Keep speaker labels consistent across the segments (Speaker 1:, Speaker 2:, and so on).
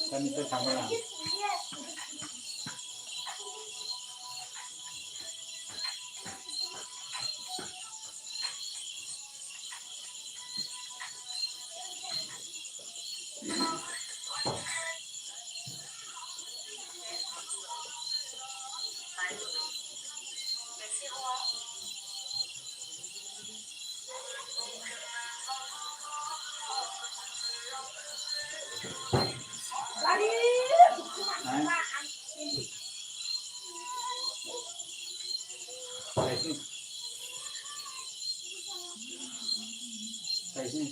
Speaker 1: Kan itu sama lah.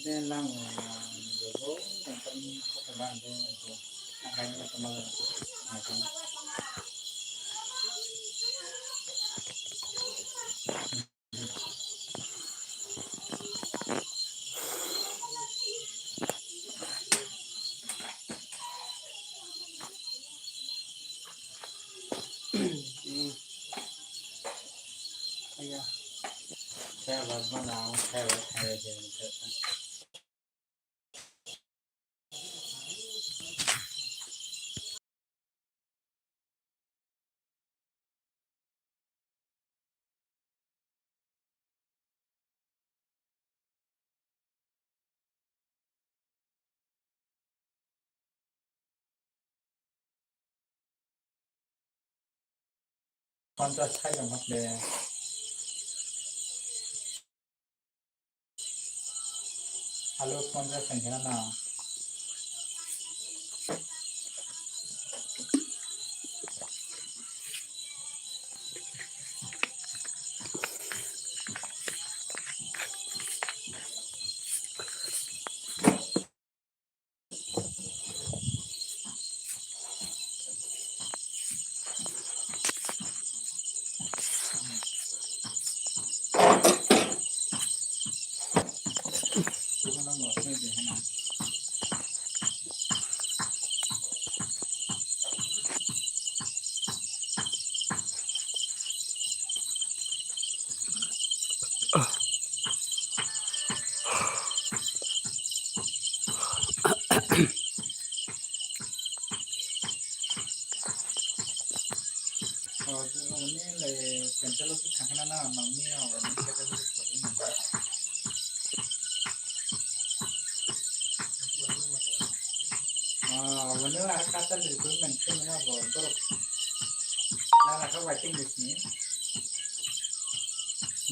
Speaker 1: Saya lang dulu tentang perkembangan itu angkanya kemarin. Saya buat mana? Saya buat 50 차이가 맞네. आलु 50 संख्या ना तो ना मौसम दे है ना और उन्हें ले पेंसिल की संख्या ना मम्मी और उन्हें क्या कर सकते हैं उन्हें आकाश ले तो मेंशन में ना बहुत तो ना ना का वाइटिंग लिस्ट में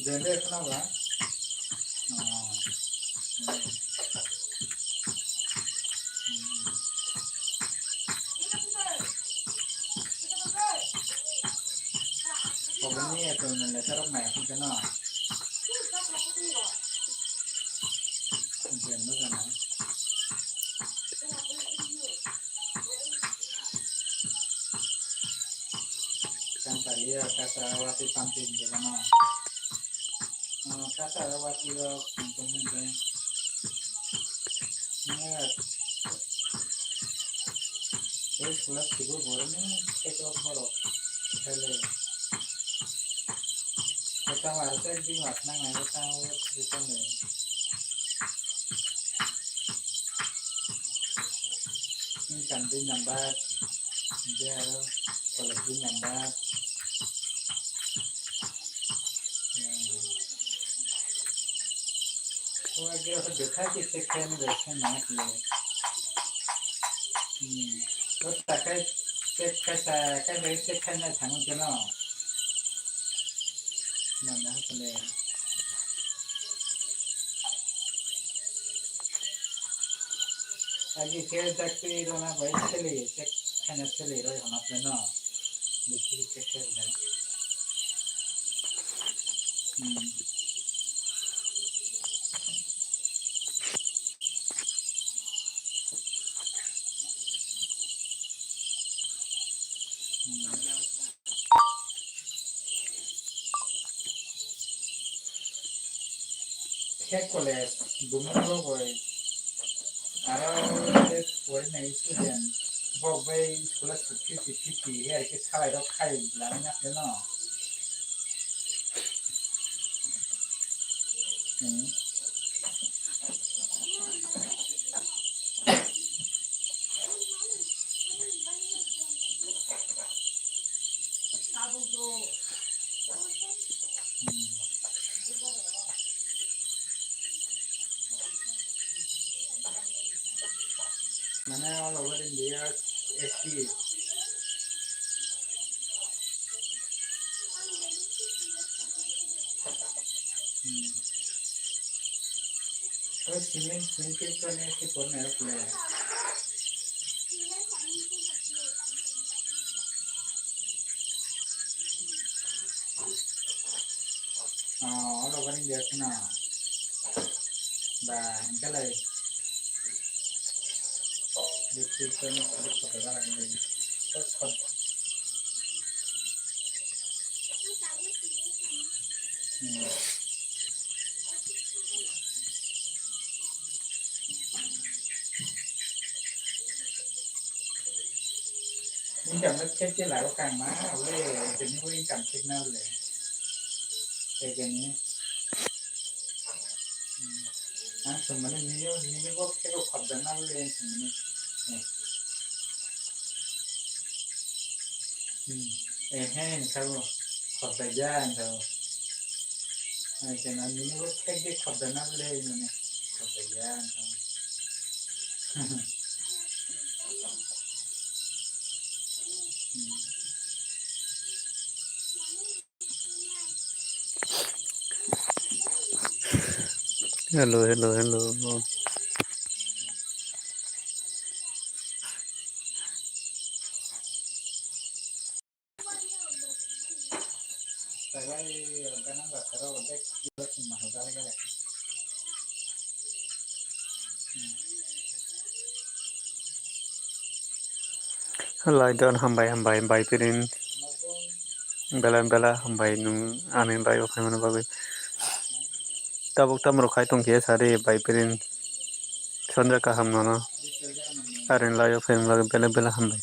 Speaker 1: जनरेट ना हुआ और उन्हें तो मैंने तरफ मैं कुछ ना जनरेट करना Cantaría casa awati pampin jalan casa awati lo kemudian ini terus kelas tiga baru nih kita baru hele kita harusnya di mana nggak kita bisa nih ini kantin nambat dia kalau di nambat तो अगर उसे देखा कि section में बैठे ना किए तो तक सेक कैसा क्या नहीं सेक्शन में थानों के ना ना पहले आगे क्या तक रोना भाई चले सेक्शन चले रहे हम अपने ना देखिए सेक्शन में क्या कॉलेज बुमरो भाई आरो फरायनाय स्टुडेन्ट बबे स्कुला फिफ्टी आरोखि सालायदाव खाय लानाय नाखौ न माने all over India ST तो स्विमिंग के करने से कौन है प्ले all over India ना बा इनका ले डिस्क्रिप्शन में सब पता लगा तो income nó chết chứ lại có càng má với chính với income signal này cái này sebenarnya ini kok kayak khadana boleh sebenarnya kalau khadajan kalau karena ini kok kayak khadana boleh ini khadajan
Speaker 2: Hello, hello, hello.
Speaker 1: Tagai ganang batara udah kilo mahal kali kali.
Speaker 2: Lai don hambai bai pirin bela hambai nung ane bai okai mana bagai. Tabuk tamro kai tong kia sari bai pirin chondra kaham nono. Arin lai okai mana bela hambai.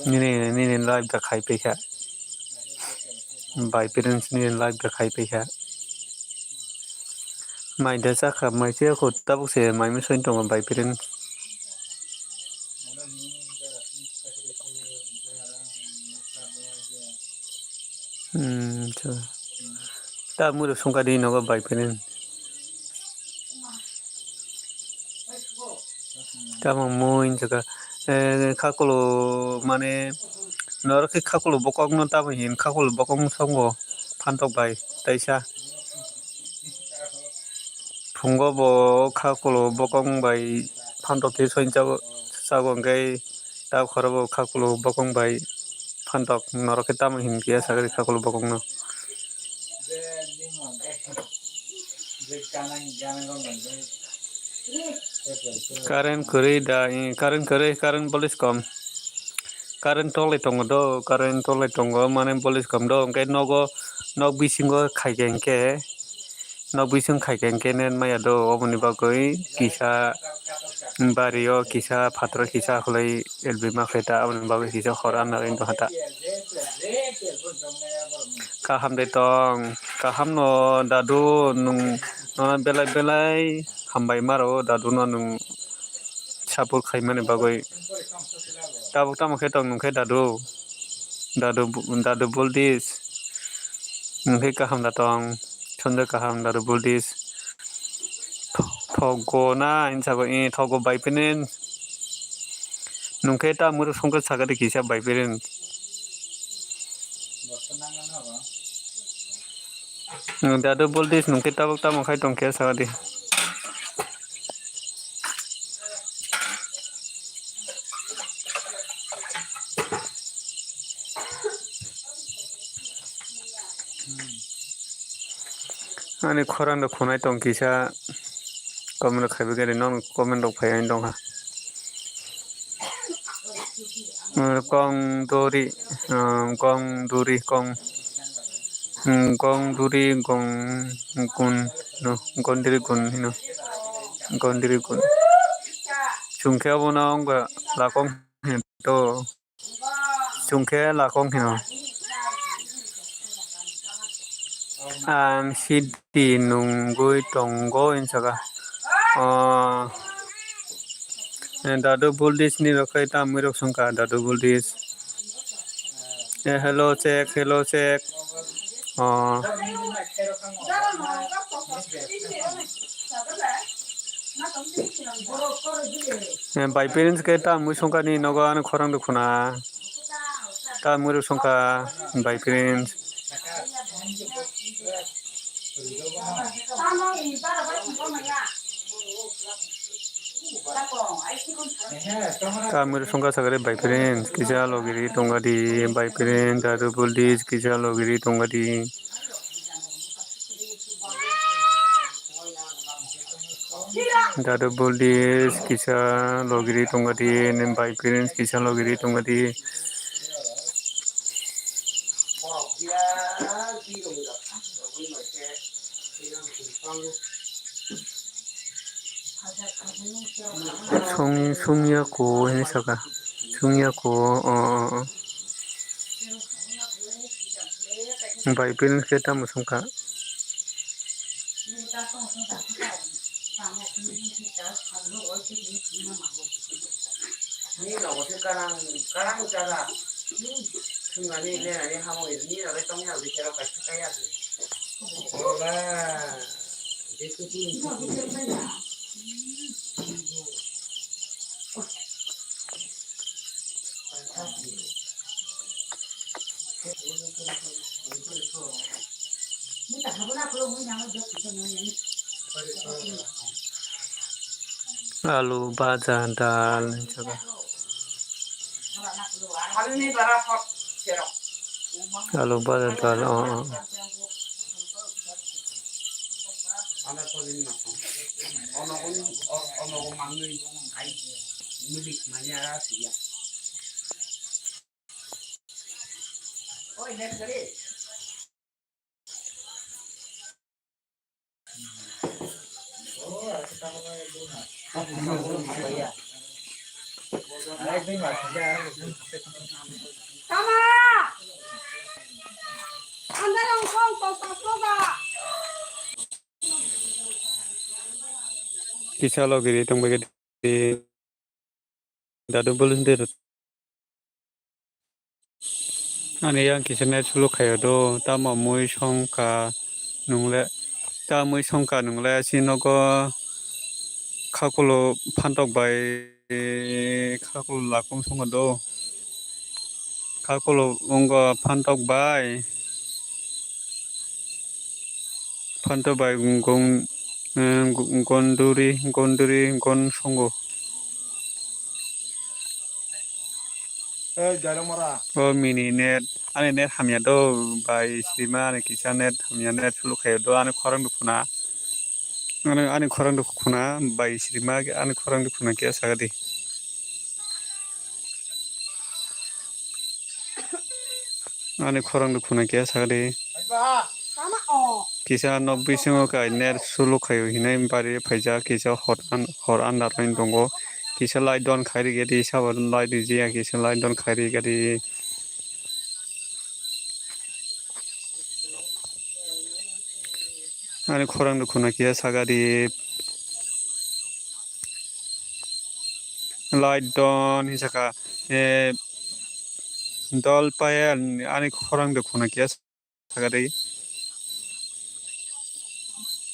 Speaker 2: Nini live da khai pekha. Bai pirin nini live da khai pekha. Mai da saka mai sia khut tabuk se mai mi soin tong bai pirin. So. Ta muru songka di nogo bai pirin. Ta moin jaga kakolo mane nor ke kakolo bokong no ta hin kakolo bokong songo phantok bai taisa. Phungo bo kakolo bokong bai phantok ke soin jago ngai ta khorobo kakolo bokong bai phantok nor ke ta hin kia sagari kakolo bokong no. Karen kuri da karen polis kom. Karen tole tongo do karen tole tongo mane polis kom do ngai nogo nog bisingo khaigengke nog bising khaigengke nen maya do oboni bagoi kisa bario kisa phatro kisa khlai elbima kheta oboni bagoi kisa khora na indo hata kaham de tong kaham no dadu nung belai hambai maro dadu no nung sapur khai mane bagoi tabuk tamo khetong nung khe dadu buldis nung khe kaham datong chondra kaham dadu buldis thogo na insago thogo bai pinen nung khe ta muru songka sagari kisa bai pinen dadu buldis nung khe tabuk tamo khai tong khe sagari Ani khorang do khonai tong kisa comment khaibe gari non comment dok phai ain dong ha kong duri kong duri gong gun no gondiri gun hino gondiri gun chungkhe bona ongga lakong to chungkhe lakong hino ang sidi nunggui tonggo insaga dadu buldis ni rokai ta mirok songka dadu buldis hello check bai parents ke ta mui songka ni nogo an khorang do khuna ta mirok songka bai parents Kamir songka sagare bai parents kisa logiri tongadi bai parents dadu buldis kisa logiri tongadi dadu buldis kisa logiri tongadi nem bai parents kisa logiri tongadi sungya ko ini saka sungya ko bai parents kita musungka
Speaker 3: ni lo ko karang jaga tungani le ani hamo ni lo le tong ya bi kero ka kaya de ola desu
Speaker 2: Alu baja dal jaga.
Speaker 3: Hari ini barang hot cerok.
Speaker 2: Alu baja dal. Oh.
Speaker 3: Ada kolin nak. Ono mangui ai milik manyara sia. Oi net kali.
Speaker 1: Oh, kita mulai dulu.
Speaker 3: Ya.
Speaker 1: Itu nggak ada.
Speaker 4: Sama. Anda yang kau tahu tak?
Speaker 2: Kisah lo gini tong bagi di dadu boleh deh. Ani yang kisah net sulu kayak do, tama mui songka nungle, ta mui songka nungle sinogo kakulo pantok bay kakulo lakum songo do, kakulo ongo pantok bay gong gonduri gon songo.
Speaker 1: Jalan marah.
Speaker 2: Oh mini net, ane net hamnya do by sima ane kisah net hamnya net sulu kayak do ane korang dukuna, ane korang dukuna by sima ane korang dukuna kia sagadi, ane korang dukuna kia sagadi.
Speaker 4: Sama oh.
Speaker 2: Kisah nok bisingo kai net sulu kayu hinai bari paja kisah hot andar main dongo, kisah light don kari gadi sabar light di jia kisah light don kari gadi. Ane korang dukuna kia sagadi. Light don hisaka dol paya ane korang dukuna kia sagadi.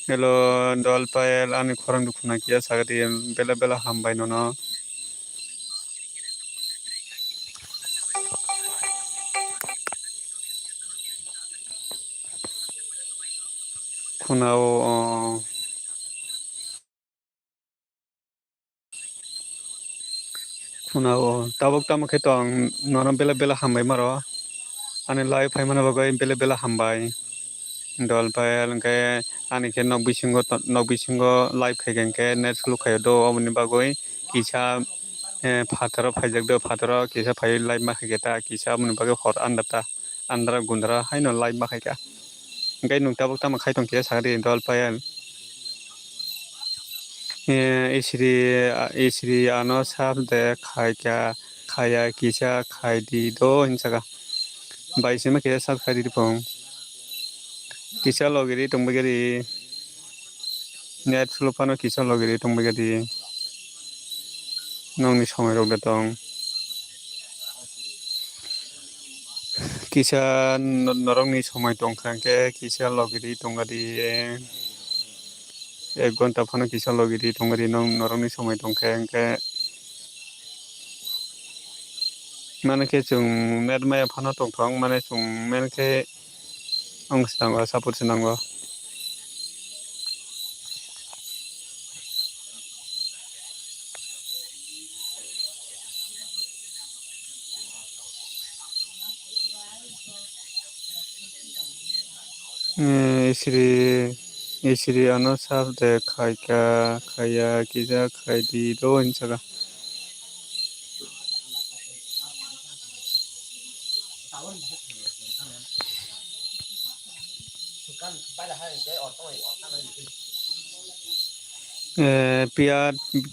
Speaker 2: Hello dol paya ane korang dukuna kia sagadi bela bela hambai nono. Kunao tabok tamak ketong nono bela bela hambai maro. Ane live hai mana bagai bela bela hambai. Dol payal ke ane ke nok bisingo live kai ke net sulu kai do omni bagai kisah fatara pajak do fatara kisah pai live makai kita kisah omni bagai hot andra gundra hai no live makai ka. Kai nung tabok tamak kai tong kisah sagadi dol payal. Isri ano sab de kaya kisah kai di do hinsaga. Baisi ma kisah sab kai di pong. Kisah logiri tong bagari net sulu pano kisah logiri tong bagari nong ni somai rok datong. Kisah norong ni somai tong kangke kisah logiri tong gadi gonta pano kisah logiri tong gadi norong ni somai tong kangke mana ke chung net maya pano tong tong mana chung men ke ong senanggo sapur senanggo. Isri ano sab de kaya kisah kai di do hinsaga.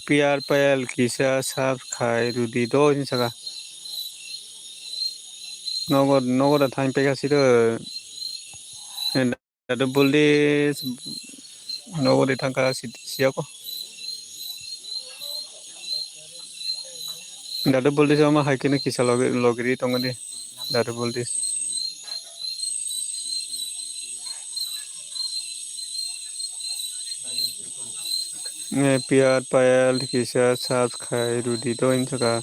Speaker 2: Piar payal kisah sab kai rudi do hinsaga. Nogo da time peka sido dadu buldi nogo di tangka siako. Dadu buldi sama haikini kisah logiri tongodi dadu buldi. Piar payal kisah sab kai rudi do hinsaga.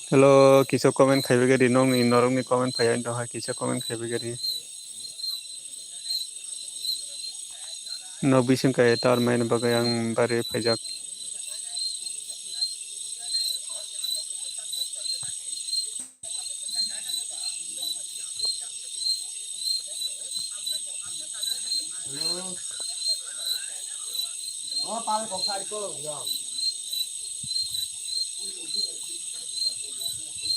Speaker 2: Hello kisah komen kai begadi nong ni norong ni komen payal do ha kisah komen kai begadi. no bising kaya tar main bagai ang bare pajak.
Speaker 3: Hello. Oh, pala ko sai ko. Yo.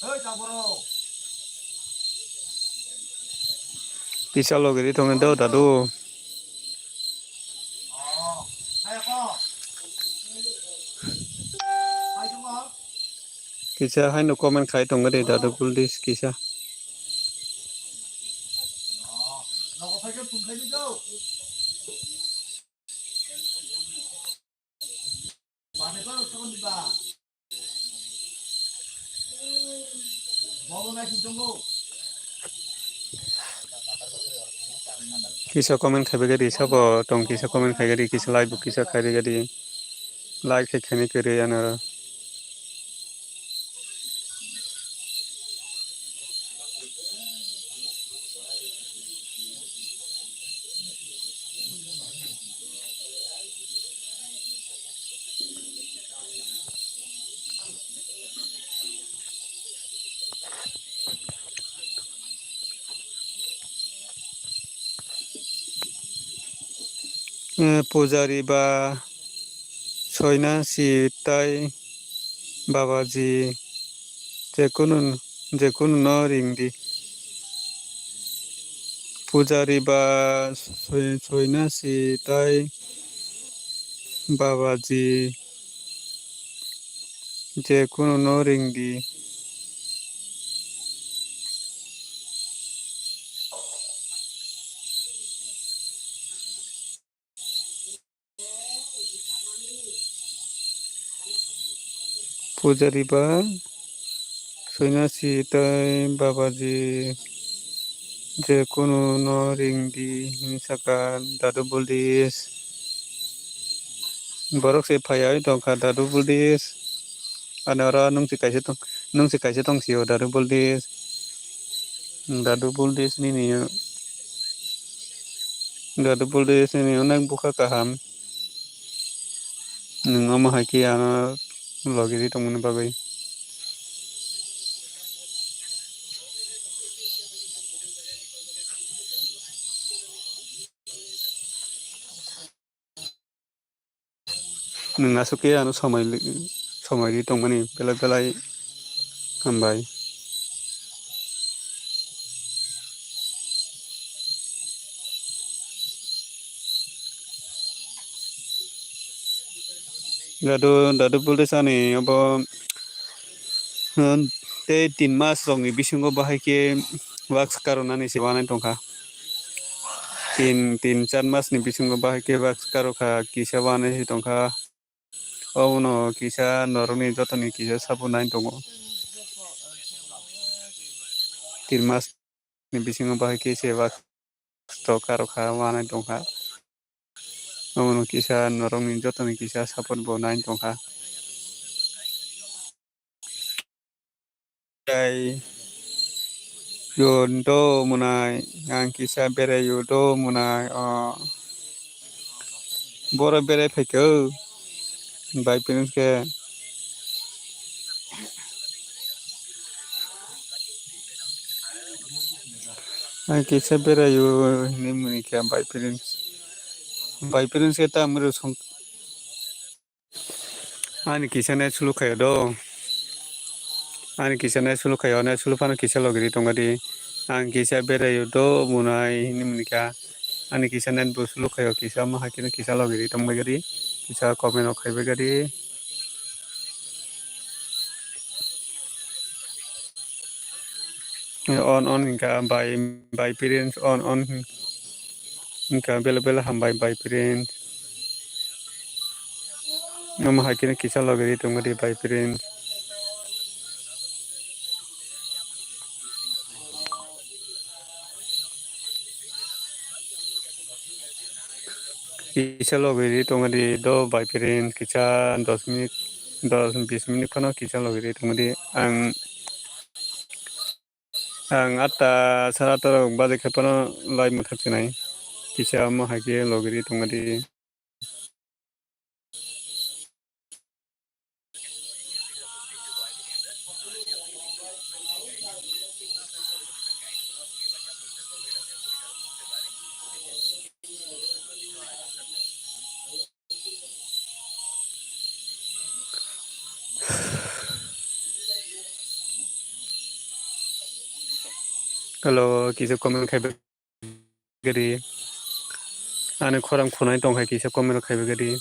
Speaker 3: Hey, Taboro.
Speaker 2: Kisah lo gini tongen do tadu.
Speaker 3: Oh, hai ko. Hai ko.
Speaker 2: Kisah hai no komen kai tongen de tadu puldis kisah.
Speaker 3: Oh, nó có phải cái phun thấy đâu. Bạn này có con đi bà. Mau naik tunggu.
Speaker 2: Kisah komen kai bagadi sabo tong kisah komen kai gadi kisah live kisah kai gadi like kai kene kere yana. Pujari ba soina si tai babaji jekunu no ringdi. Pujari ba soina si tai babaji jekunu no ringdi. Pujari ba soina si tai babaji jekunu no ringdi misalkan dadu buldis borok se phayai tongka dadu buldis anara nung si kaise tong sio dadu buldis ni onak buka kaham nung ama haki ana logiri tong mun bagai nung asuke anu samai di tong mani belai hambai dadu buldis ani abo te 3 mas rongni bisingo bahai wax karonani siwanai tongka 3-4 mas ni bisingo bahai wax karoka kisa wanai tongka no kisa noroni jotoni kisa sabunai tongo 3 mas ni bisingo bahai se wax to karoka wanai tongka no kisa noroni jotoni kisa sabun bonai tongka Dai yondo munai ang kisa bere yodo munai bora bere pheko bai parents ke ang kisa bere yo ni muni ke bai parents ke ta amro song ani kisa na sulu khayo do ani kisa na sulu khayo na sulu pano kisa logiri tongadi ang kisa bere yodo munai ni muni ka ani kisa na busulu khayo kisa ma hakina kisa logiri tongadi kisa komen o khaibe gadi on inka by parents on inka bela ham by parents nama hakina kisa logeri tongadi by parents kisa logeri tongadi do by parents kisa 10 menit 10-20 menit kono kisa logeri tongadi ang atta sarata bade khapano live muthak chinai kisa ma hake logeri tongadi Kalau kisah komen kai begini, ane korang kunai tong hai kisah komen kai begini.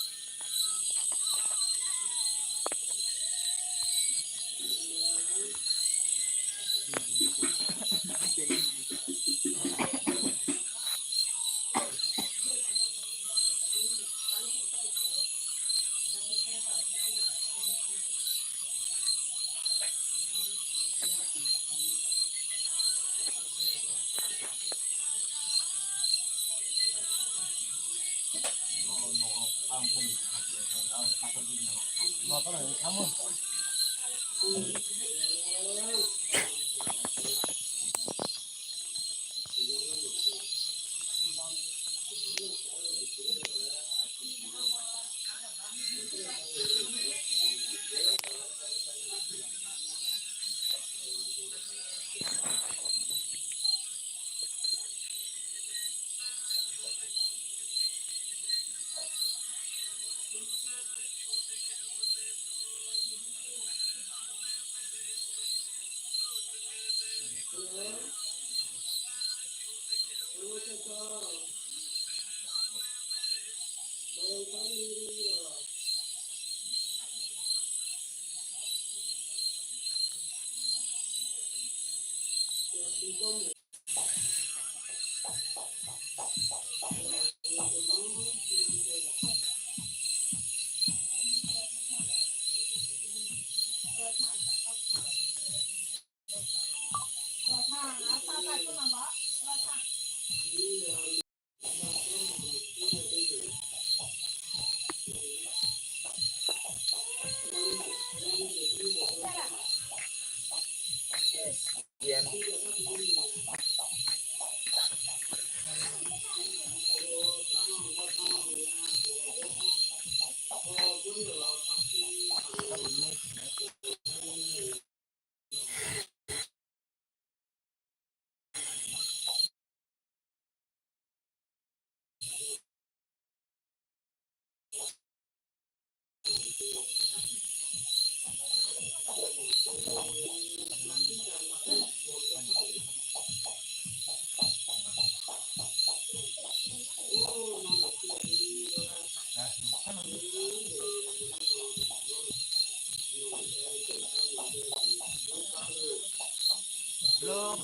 Speaker 3: Lo,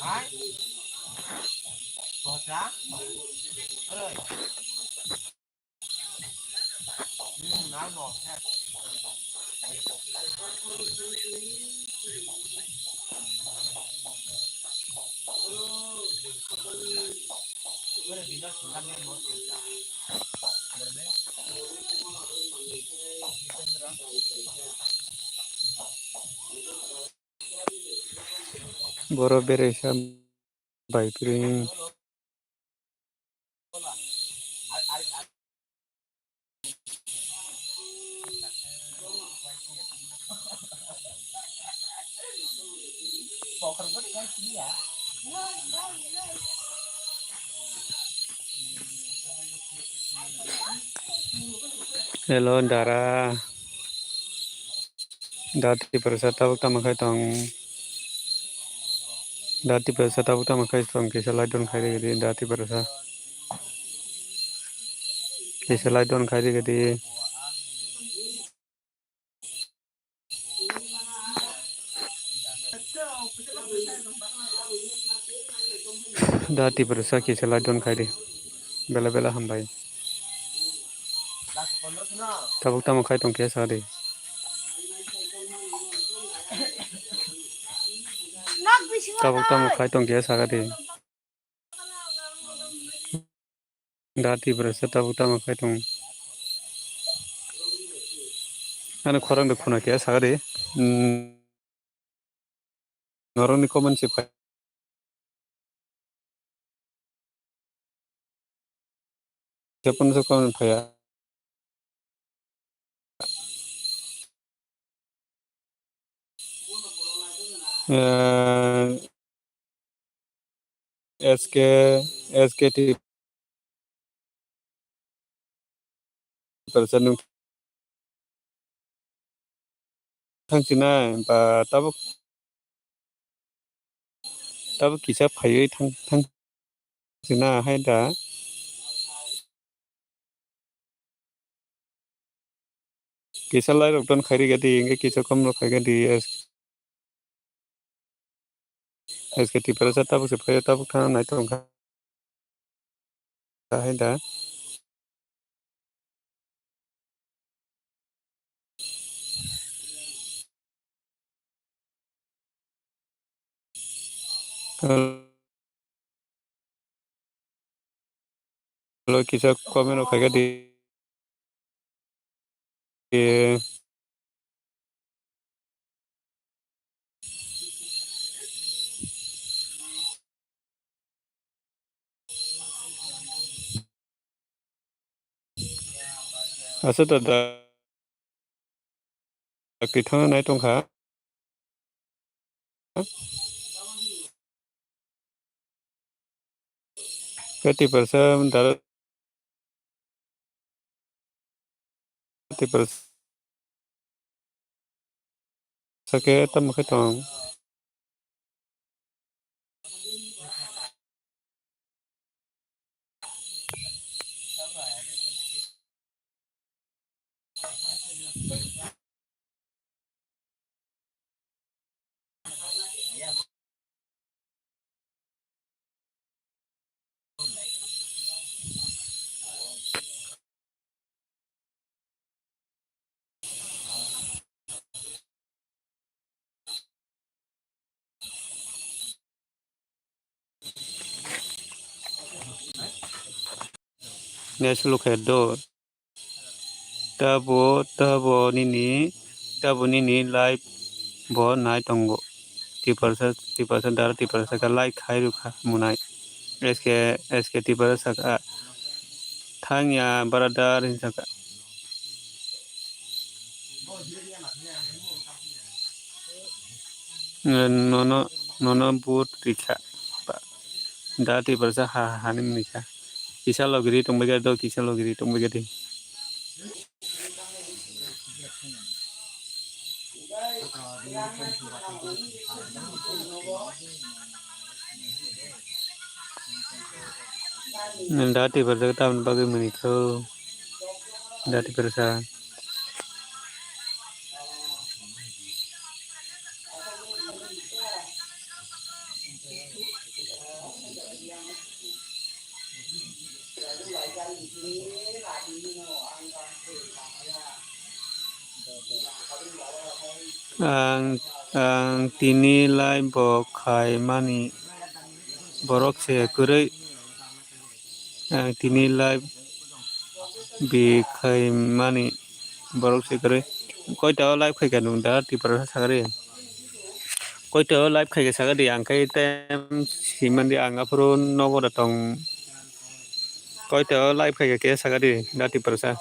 Speaker 3: ai, bocah, ơi, nói một ha. Bữa nay thì nó chỉ ăn một kiểu cả.
Speaker 2: Boro beresha bai piring.
Speaker 3: Poker gue kan dia.
Speaker 2: Hello Dara. Dati persata utama kai tong. Dati persata utama kai tong kisah laidon kai begini. Dati persata kisah laidon kai begini. Dati persata kisah laidon kai de. Bela bela hambai. Tabuk utama kai tong kisah de.
Speaker 4: Nak bisa
Speaker 2: Tabuk utama kai tong kisah de. Dati persata utama kai tong. Ane korang de kuna kisah de. Orang ni komen sih pak. Siapa nusu komen pak ya? SK SKT person thang china ba tabuk Tabu kisah payu tang sina hai da. Kisah lai rok don khairi gadi inge kisah kom rok khai gadi eske tipara sa tabu se payu tabu thang nai tong kha hai da. Kalau kisah komen rok khai gadi asa da thang nai tong kha. Kati persa dara kati persa ke tam khai tong. Neslu khai do. Tabo nini live bo nai tongo. Tipersa dara tipersa ka like khai ru kha munai. Eske tipersa ka thang ya baradar hinsa ka. Nono but rikha. Da tipersa hanim nikha. Kisah logiri tongbega do kisah logiri tongbega di. Dati persa tahun bagi menikah. Dati persa. Ang tinilai bo khai mani borok se kurai ang tinilai bi khai mani borok se kurai koi ta live khai kanung da tipersa sagari koi ta live khai ka sagari ang kai tem simandi ang apro nogo da tong koi ta live khai ka sagari da tipersa.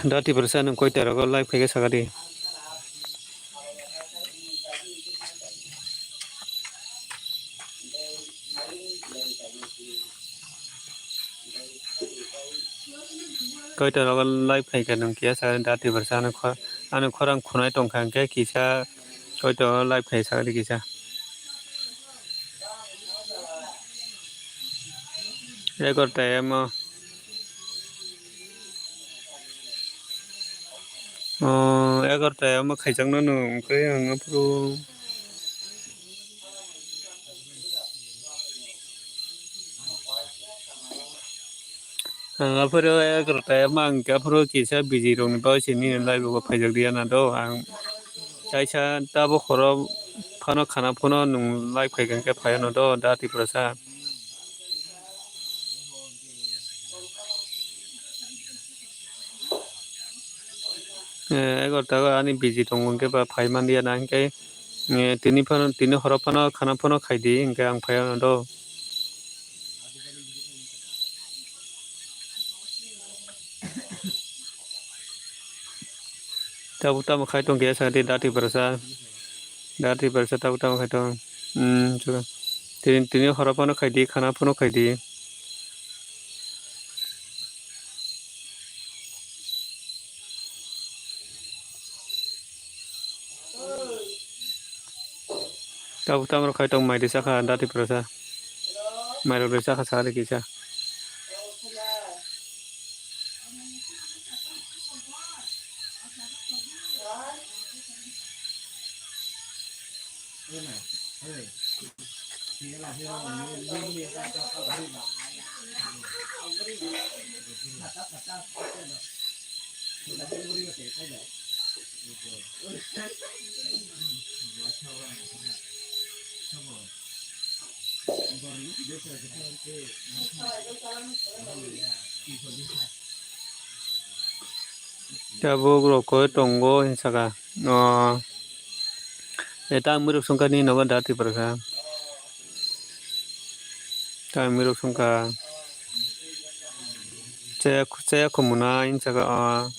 Speaker 2: Dati persa nung koi tero ko live khai ka sagari. Koi tero ko live khai ka nung kia sagari dati persa anu khorang khunai tong khang ke kisa koi tero live khai sagari kisa. Ekor time 11 khai chang no nung kai ang apro ang apro ekor time ang apro kisa busy rong ba sini live ko phai jak dia na do ang kaisa tabo khoro phano khana phono nung live khai kan ke phai no do dati persa. Ekor tago ani busy tong ke ba phai man dia na kai tini horo phano khana phono khai di ke ang phai no do. Tabu tamu khai tong kia sagari dati persa tabu tamu khai tong juga tini horo phano khai di khana phono khai di. Tahu tahu kai tong mai desa ka dati perasa. Mai ro desa ka sari kisa. Tahu roko tonggo saka. Eta miruk sungka ni nogo dati perasa. Ta miruk sungka. Saya komuna saka.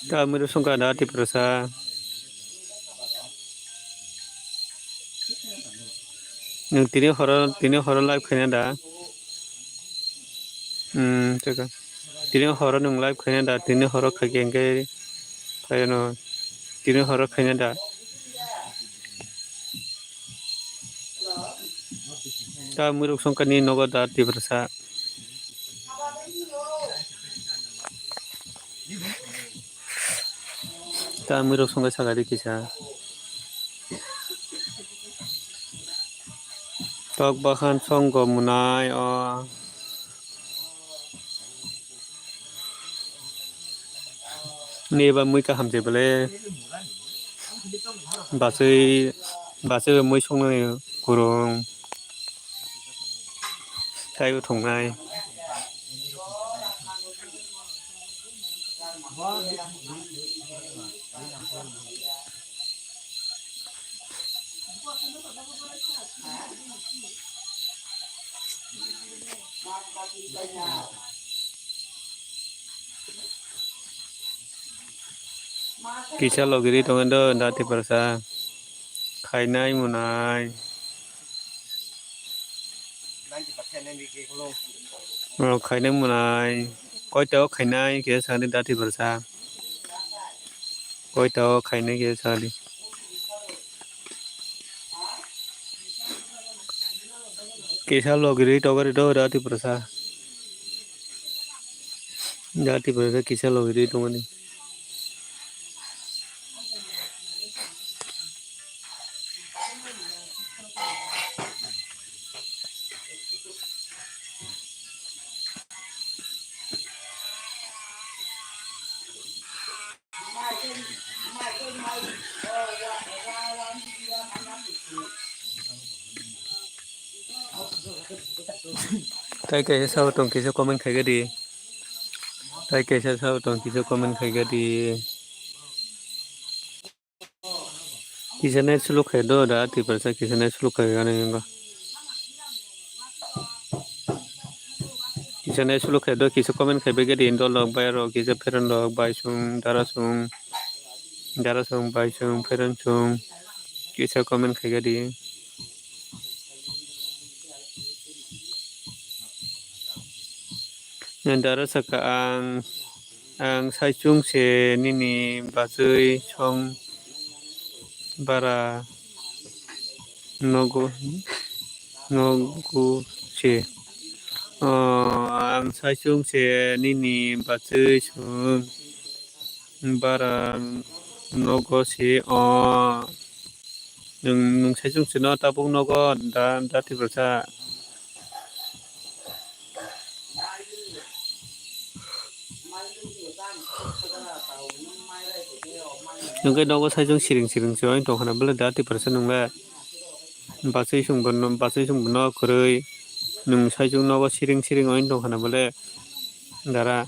Speaker 2: Ta miruk sungka dati perasa. Nung tini horo live kayaknya dah. Cakap. Tini horo nung live kayaknya dah. Tini horo kagengke. Kayak no. Tini horo kayaknya dah. Ta miruk sungka ni nogo dati perasa. Ta miruk sungka sagadi kisa. Tok bahan songgo munai Neba mui ka hamje bale basui mui song nai kurung kai thong nai Kisah logiri tongan do dati perasa khainai munai khainai munai koi tao khainai kia sari dati perasa koi tao khainai kia sari kisah logiri tongan do dati perasa kisah logiri tongan ni Tay kể sau tuần kể sau comment khai cái đi. Tay kể sau tuần kể sau comment khai cái đi. Kisah net suluk khai do đã thì persa kisah net suluk khai cái này enggak. Kisah net suluk khai do kisah comment khai cái đi indo log bay ro kisah peran log bay sung dara sung bay sung peran sung kisah comment khai cái đi. Nandara saka ang sai chung se nini bazui chong bara nogu se ang sai chung se nini bazui chong bara nogu se nung sai chung se no tabung nogu da ti persa nung cái đó có sai chung siring cho anh tổng bela dati persen nung le basui sung bono kurui nung sai chung no có siring anh tổng bela dara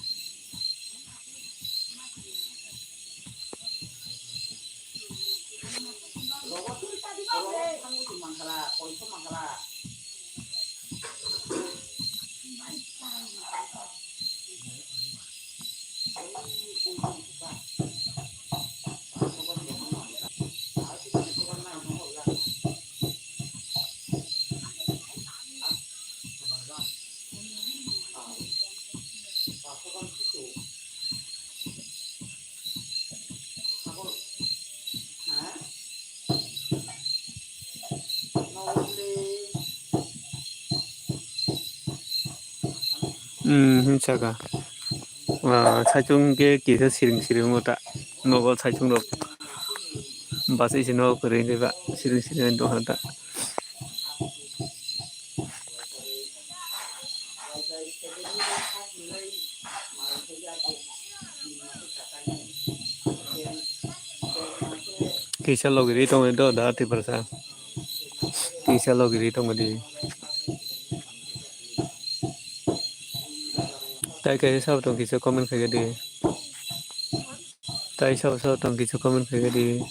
Speaker 2: Hinchaka. Saichung ke kisa siring uta. Nogo saichung dok. Bas isi no kering ke ba siring do hata. Kisa logiri tong do dati persa. Kisa logiri tong di. Tai kai sao tong kisa comment kaya di. Tai sao tong kisa comment kaya di.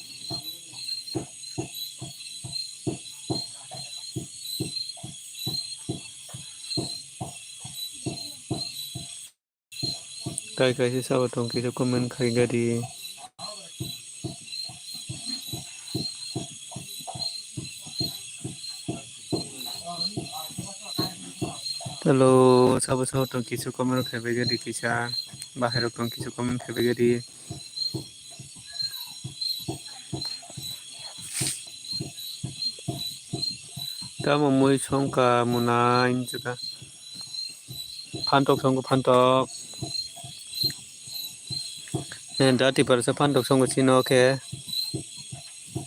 Speaker 2: Tai kai sao tong kisa comment kaya di. Hello, sao tong kisa comment kaya di kisa. Bahero tong kisa comment kaya di. Tama muy songka munain juga. Pantok songko pantok. Dati persa pantok songko sino ke.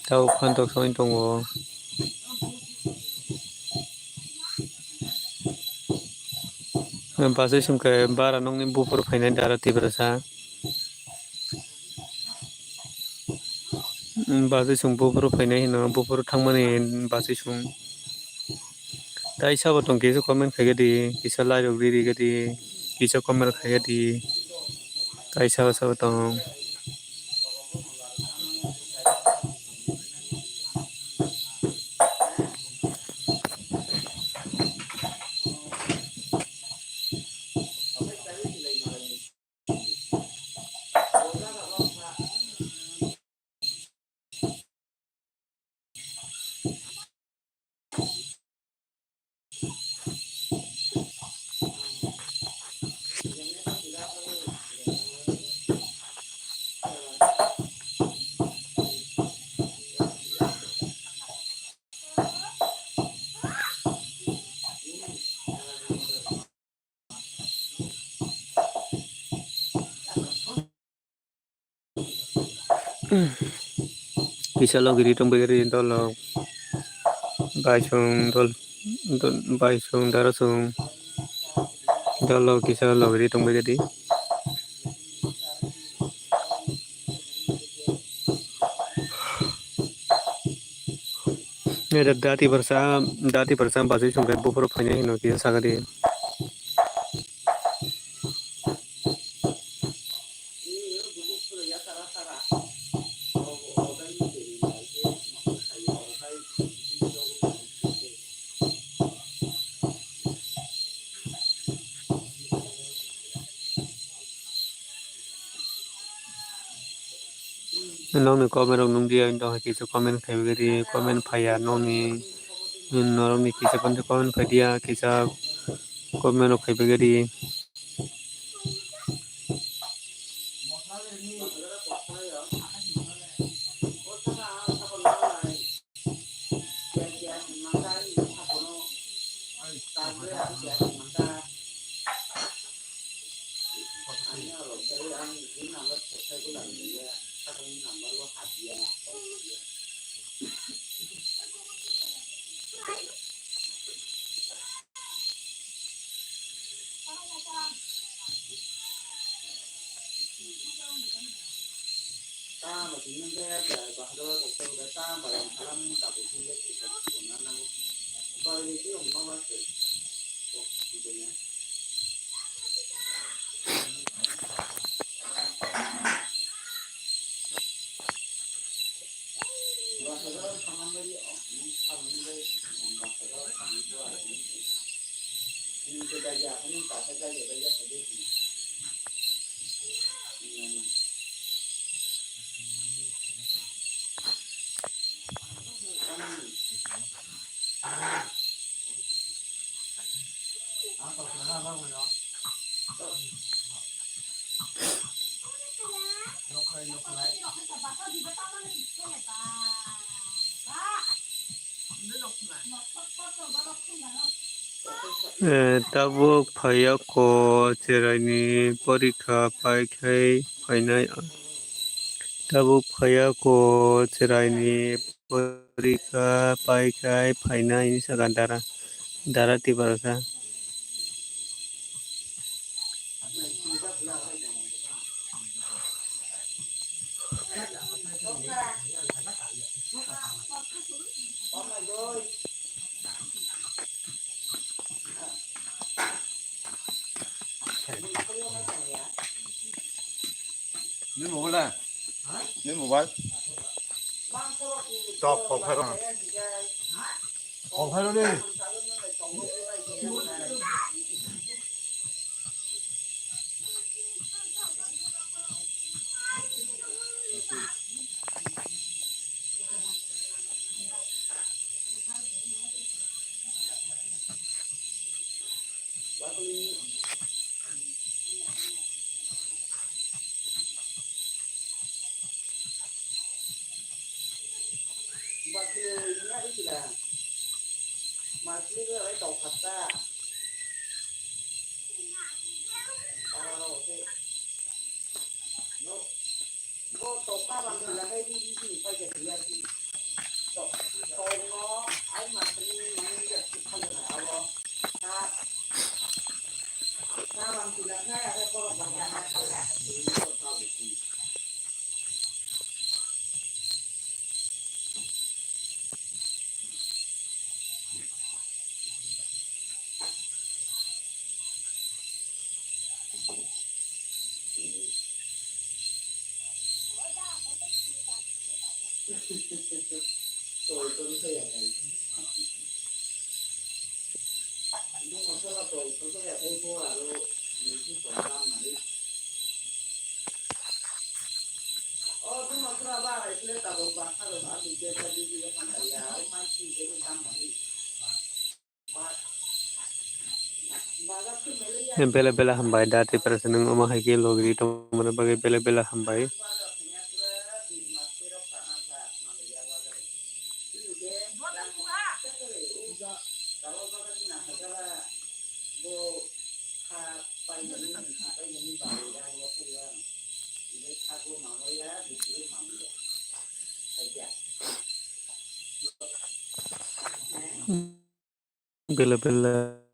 Speaker 2: Tahu pantok songin tongo. Pasai sungke bara nong ni bupur paine darati persa. Pasai sung bupur paine hino bupur thangmani pasai sung. Tai sao tong kisa comment kaya di. Kisa lai rogri kaya di. Kisa comment kaya di. Tai sao tong. Kisa logiri tong begeri tolo. Baisung dol baisung darasung dolo kisa logiri tong begeri. Ada dati persa basai sung ke bupur paine hino kisa sagadi. Nong ni comment nong dia dong kisa comment kaya begeri comment paya nong ni norong ni kisa comment paya dia kisa comment kaya begeri. Tabuk phayako cheraini porikha paikhai phainai tabuk phayako cheraini porikha paikhai phainai ini sagandara dara tibarasa
Speaker 1: Đến một lần. Đến một bát. Chọc không phải đâu. Không phải đâu đi. bela hambai dati perseneng oma hagi logri to mana bagai bela hambai bela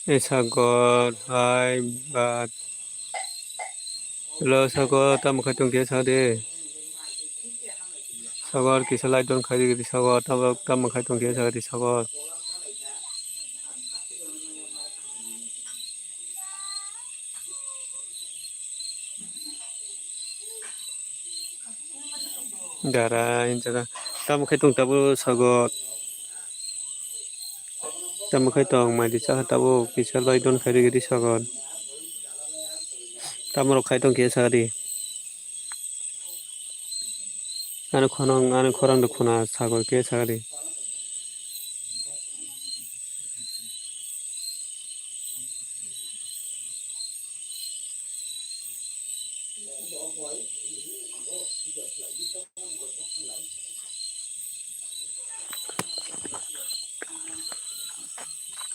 Speaker 1: Esagor hai bat
Speaker 2: Hello, sago tam khai tong kia sagade. Sago kisa lai don khai di sago tam khai tong kia sagade sago. Dara in jaga tam khai tong tabu sago tam khai tong mai di sa tabu kisa lai don khai di sago. Tam ro khai tong kia sagade. Ane khorang do khona sago kia sagade.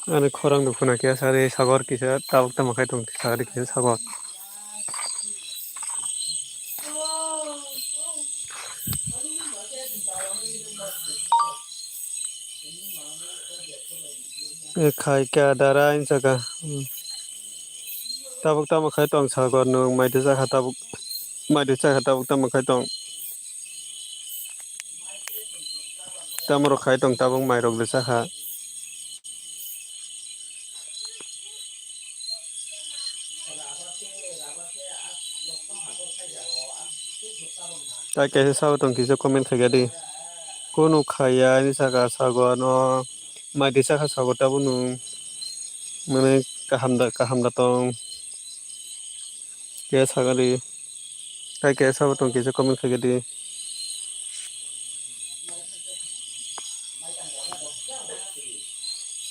Speaker 2: Ane khorang do khona kia sagade sago kisa tabu tam khai tong sagade kia sago. Khai kia dara in jaga. Tabu tam khai tong sago no mai di jaga tabu mai di jaga tabu tam khai tong. Tam ro khai tong tabu mai rok di jaga. Ta kaise sago tong kisa comment khai di. Kono khaya ni jaga sago no mai di jaga sago tabu no mane kaham da tong kia sagade. Ta kaise sago tong kisa comment khai di.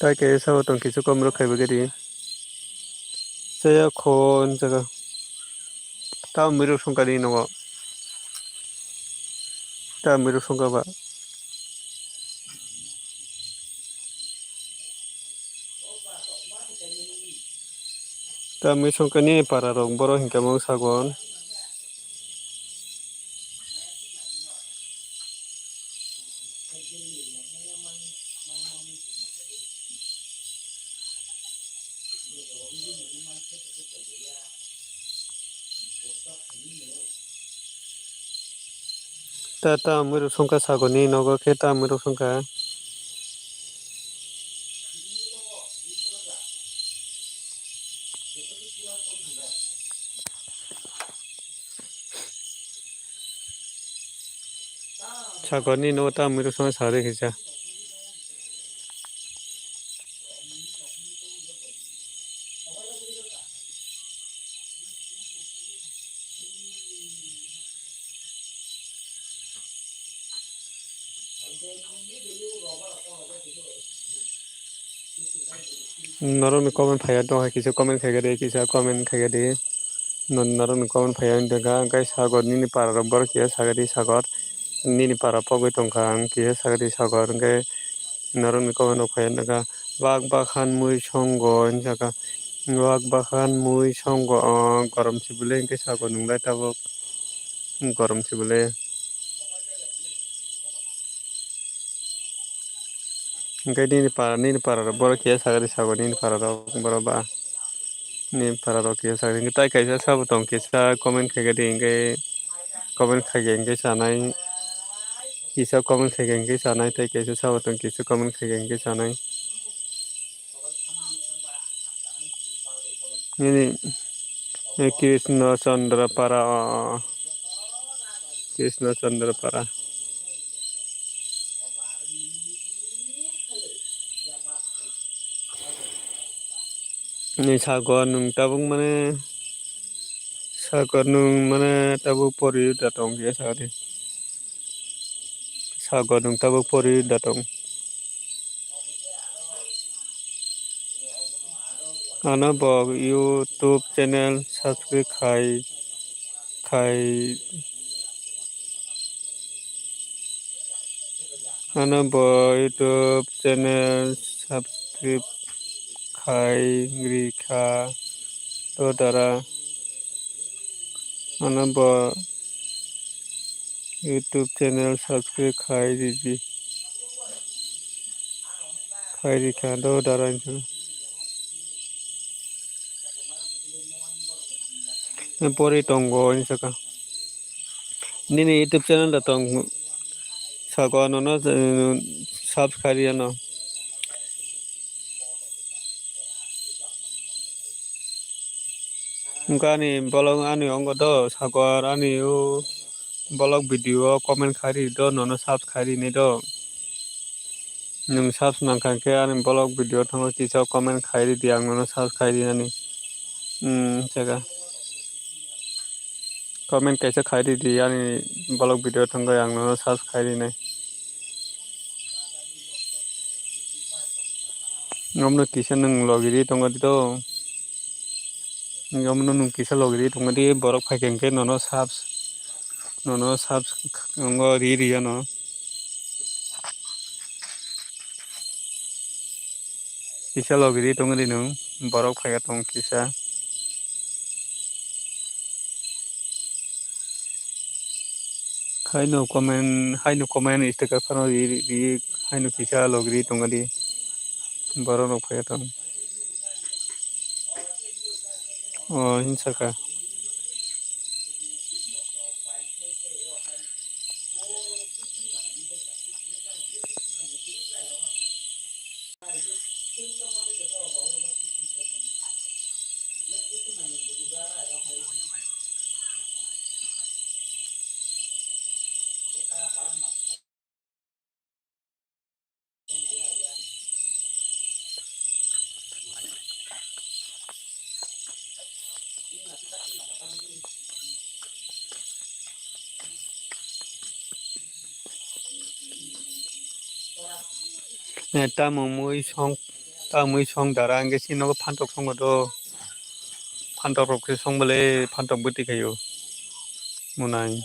Speaker 2: Ta kaise sago tong kisa comment khai di. Saya khon jaga. Ta miru songkari no. Ta miru songkaba. Ta miru songkani para rong boro hingga mau sagon. Ta miru songka sagoni nogo ke ta miru songka. Sagoni no ta miru songka sagade kisa. Naro mi comment phaya dong kisa comment khai di kisa comment khai di. Naro mi comment phaya daga gai sagoni ni para rong boro kia sagade sagor. Nini para pogoi tong kang kia sagade sagor gai. Naro mi comment phaya daga wak bakhan mui songo jaga. Wak bakhan mui songo gorom sibule ke sago nunglai tabo gorom sibule. Gai nini para boro kia sagade sago nini para boro ba. Nini para kia sagade ngai tai kaisa sabo tong kisa comment khai di ngai comment khai ngai sanai. Kisa comment khai ngai sanai tai kaisa sabo tong kisa comment khai ngai sanai. Nini Krishna Chandra para Krishna Chandra para. Ni sago nung tabung mane sago nung mane tabuk pori datong kia sagade. Sago nung tabuk pori datong. Ana bog YouTube channel subscribe khai ana bog YouTube channel subscribe khai rikha to dara ana bog YouTube channel subscribe khai rikha to dara pori tongo ini saka. Nini YouTube channel da tong sako no subscribe no. Ngani bolong ani ongo do sako ani u bolog video comment khari do no subscribe ni do. Nung subs nangkan ke ani bolog video tongo kisa comment khari di ang no subscribe ani. Jaga. Comment kaisa khari di ani bolog video tongo ang no subscribe ni. Ngomno kisa nung logiri tongo dito. Ngomno nung kisa logiri tongo di borok phakengke no subs ngo ri no. Kisa logiri tongo di nung borok phaka tong kisa. Hai no comment sticker phano ri hai no kisa logiri tongo di borok no phaka tong. Oh hinsaka. Ta mui song dara angge sino ko phantok song do phantok rok ke song bole phantok buti kayo munai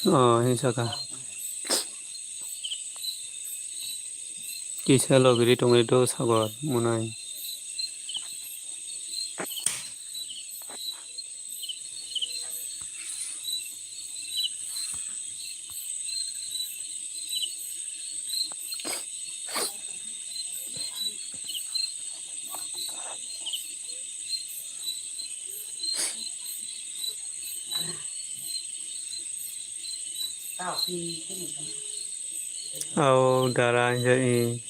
Speaker 2: oh hinsaka kisa logiri tongo do sagor munai au dara jai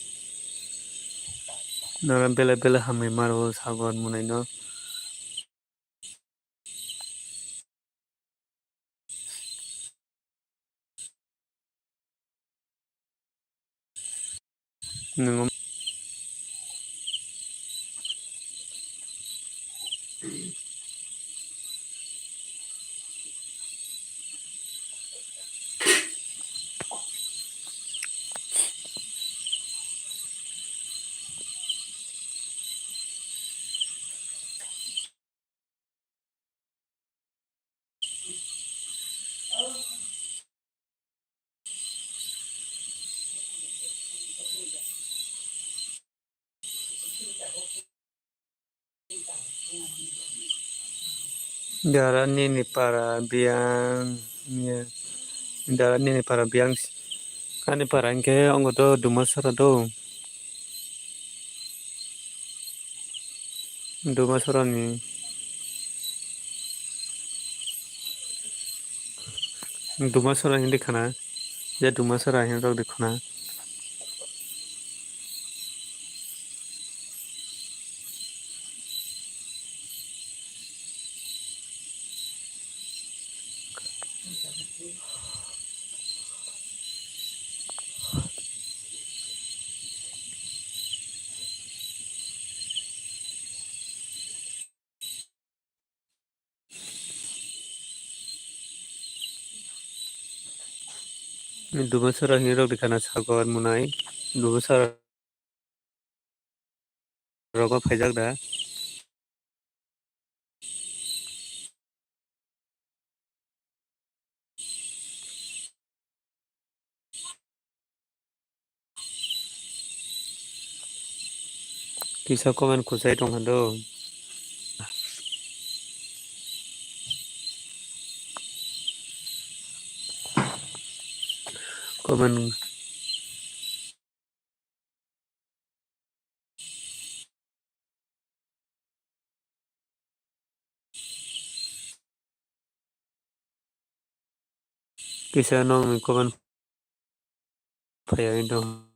Speaker 2: nara bela hame maro sagor munai no nungom dara nini para biang ya dara nini para biang kani para angke ongo do dumasara do dumasara ni dumasara hindi khana ya dumasara hindi rok dikhana Dubasara hero dikana sagar munai dubasara rogo phaijak da kisa komen kusai tongkando komen kisa nong komen phaya dong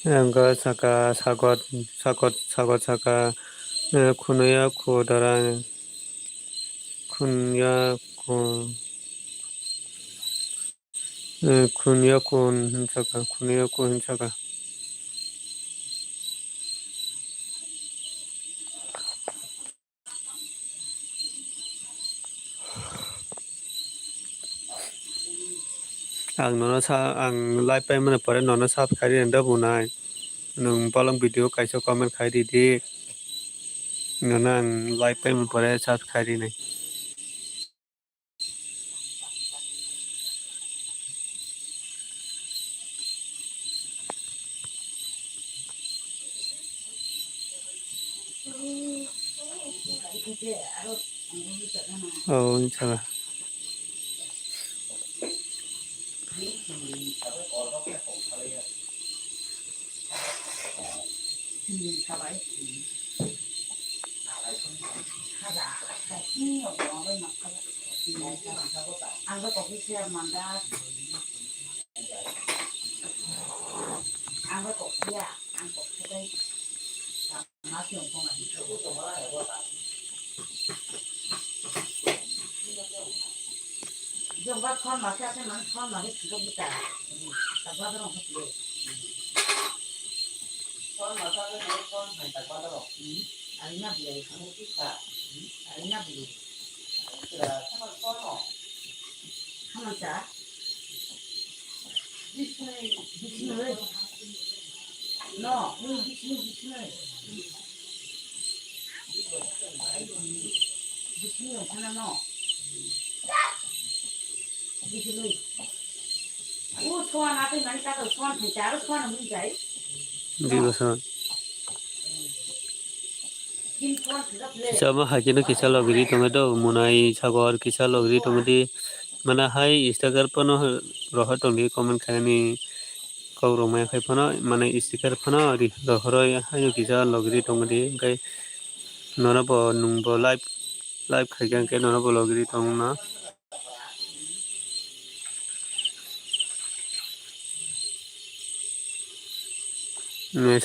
Speaker 2: angka saka sagot saka khunaya khodara khunya ko khunya kun saka ang live pa mana pare nono subscribe anda bunai nung palang video kaisa comment khai di nona ang live pa mana pare subscribe nai oh saka
Speaker 4: Ang có cái xe mà đã ang có cái ang có cái nó thường không là dùng các con mà cái nó con mà cái thứ không cả tập qua nó không được con mà sao cái con phải tập qua đó anh nhắc về không có cả anh nhắc về là không có con nào không có trả Disney no Disney 하나 넣어. Disney. 소환 앞에 많이 따서 소환 진짜로 소환은 문제야.
Speaker 2: dibasan
Speaker 4: 긴 소환 그거 플레이.
Speaker 2: kisa ma hakino kisa logri tomato munai sagor kisa logri tomati mana hai sticker pano roha tongdi comment khani kau romai khai pano mana sticker pano ri rohoroi hayo kisa logri tomati kai nona bo nungbo live khai gan ke nona bo logri tongna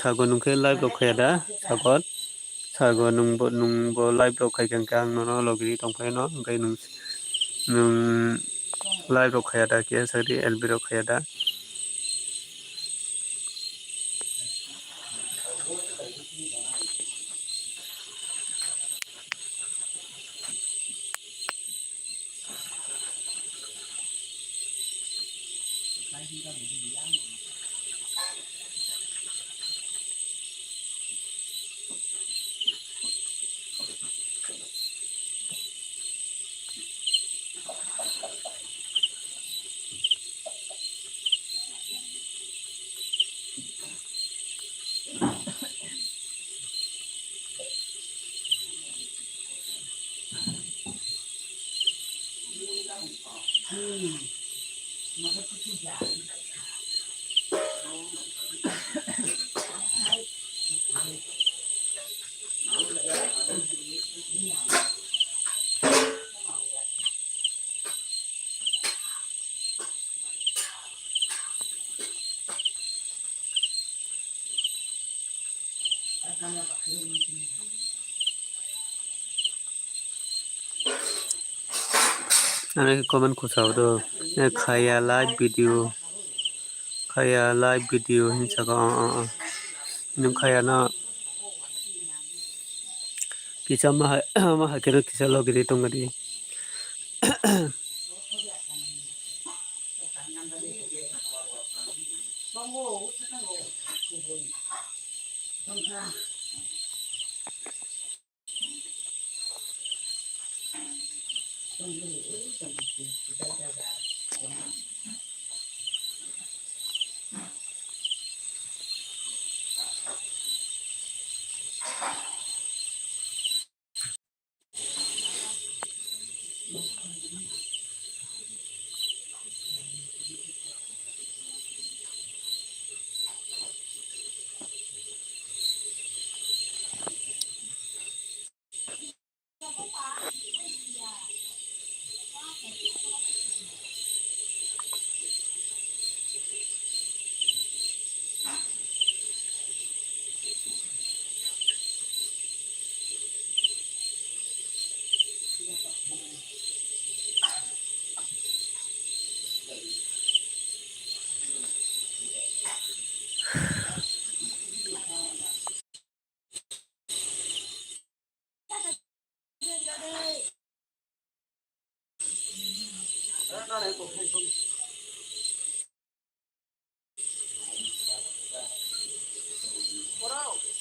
Speaker 2: sago nungke live lo khai da sago nungbo live lo khai gan kang nona logri tongpai no kai nung live lo khai da ke sari lb lo khai da Ane comment kusau do kaya live video hinsa ka nung kaya na kisa ma hakero kisa logiri tongari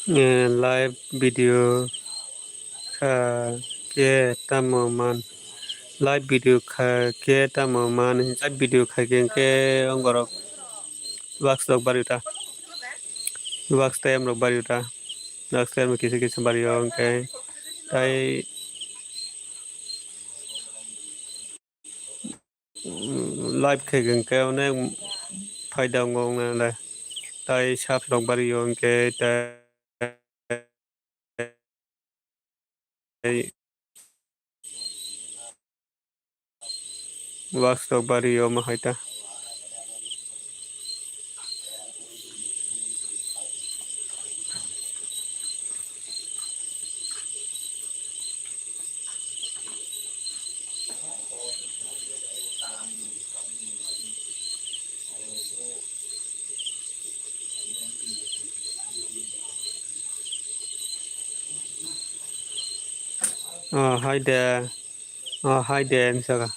Speaker 2: live video ka ke tamoman live video ke tamoman live video ke onggorok wax dog barita wax time rok barita wax time kisi bariyo ke tai live ke onek faida ngong na tai sap dog bariyo ke tai wax dog bariyo mahaita hi there hi there saka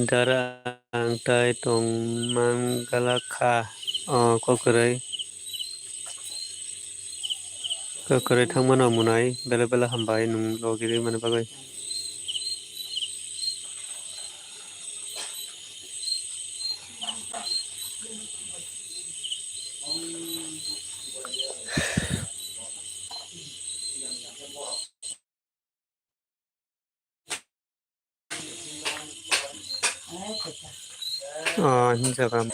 Speaker 2: darang tai tong mangalakha kokorai thangmana munai bela hambai nung logiri mana bagai hinsa kam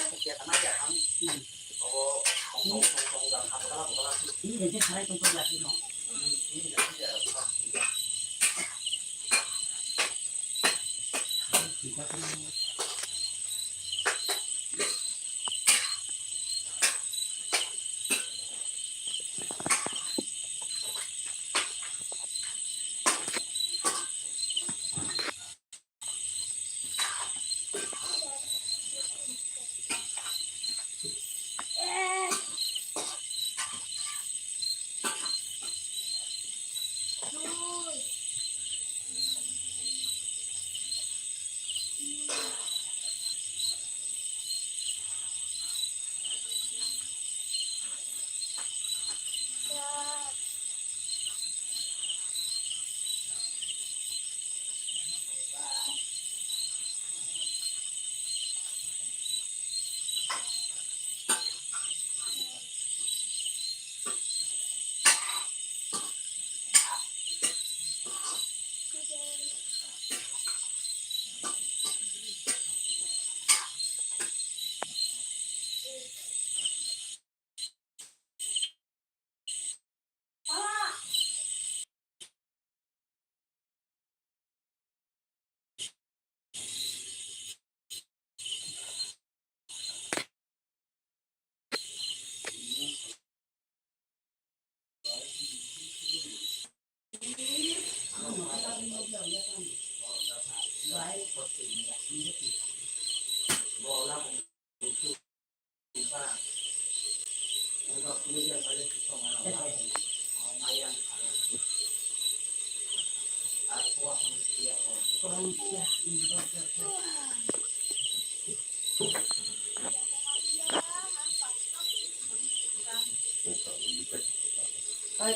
Speaker 4: orang ya ini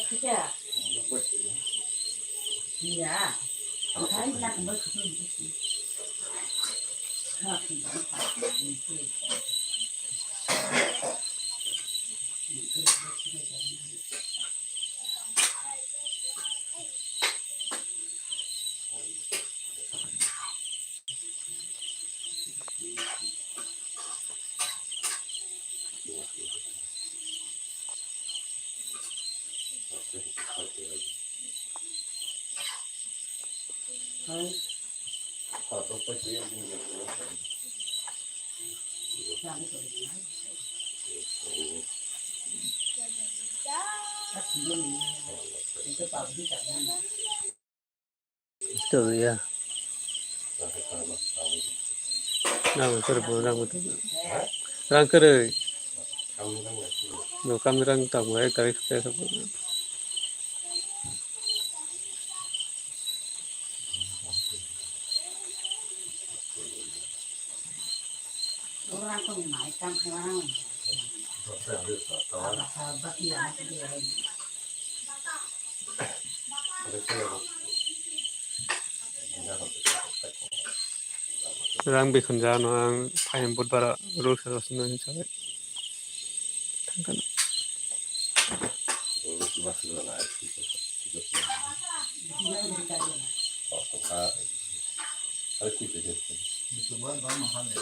Speaker 4: kerja iya makanya nak kembali ke sini
Speaker 2: Itu ya. Rang kerbu rang betul. Rang kere. No kami rang tahu ya garis saya sebut.
Speaker 4: orang tuh naikkan sekarang sahabat ya
Speaker 2: Rang bikin jalan orang payung buat para rules harus nih cakap. Tangkan.
Speaker 1: Coba bang mahal ya.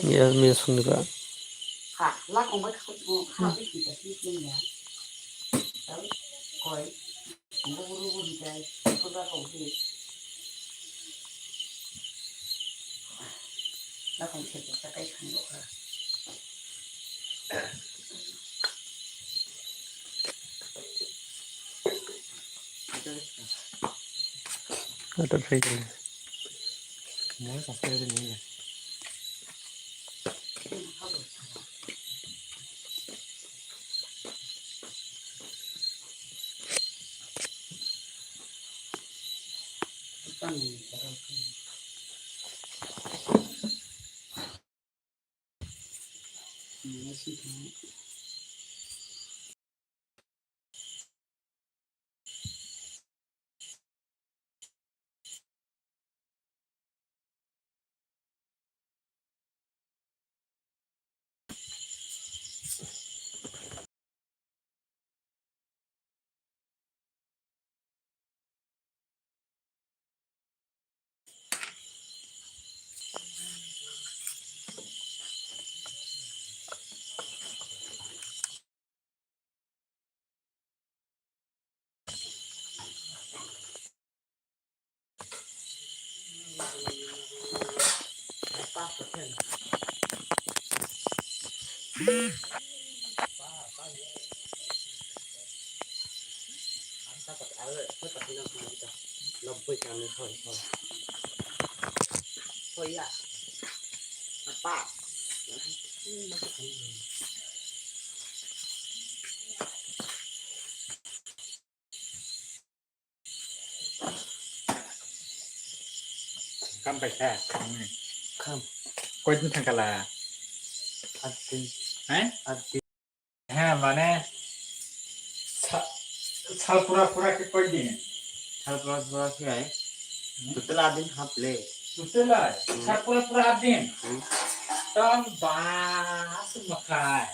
Speaker 2: Ya misal juga.
Speaker 4: ค่ะลากออกมาข้าวที่กินแต่ที่กินเนี่ยแล้วคอยผมก็รู้ว่าดีใจก็ได้ของที่แล้วของเช็ดจะได้ขันหรอกค่ะ
Speaker 2: Ada lagi.
Speaker 1: Mau sampai di sini.
Speaker 3: 90 kami thôi. Thôi ya. Apa?
Speaker 1: Cam bạch à?
Speaker 3: Không.
Speaker 1: Quên thằng cả là.
Speaker 3: Ati.
Speaker 1: Hả?
Speaker 3: Ati.
Speaker 1: Ha mà nè. Sal pura pura cái quên đi.
Speaker 3: Sal pura sih ay. Setelah din haple.
Speaker 1: Betul lah. Sal pura pura din.
Speaker 3: Hmm.
Speaker 1: Tom bahas makai.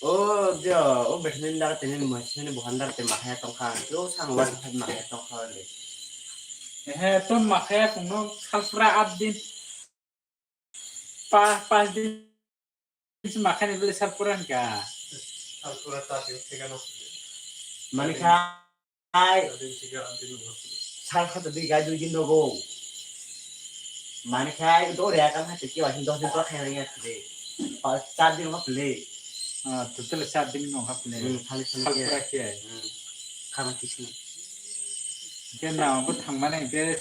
Speaker 3: Oh dia, oh biasanya dar tenin mas, ini bukan dar tem makanya tongkang. Yo sang luar kan makanya tongkang le.
Speaker 1: Tom makai puno sal pura din. Pas din. Makan itu sal pura enggak?
Speaker 5: Sal pura tadi tiga no.
Speaker 3: Manika ay
Speaker 5: Tadi tiga anti no.
Speaker 3: sal kata di gaji jin dogo. Manika itu dia kan hati kiwa hin dohin tuh kayaknya le. Pas tadi nggak le.
Speaker 1: Betul saat ini mau hapne.
Speaker 3: Kali
Speaker 1: Sal pura kia.
Speaker 3: Karena kisah.
Speaker 1: Cái nào có thằng mà này cái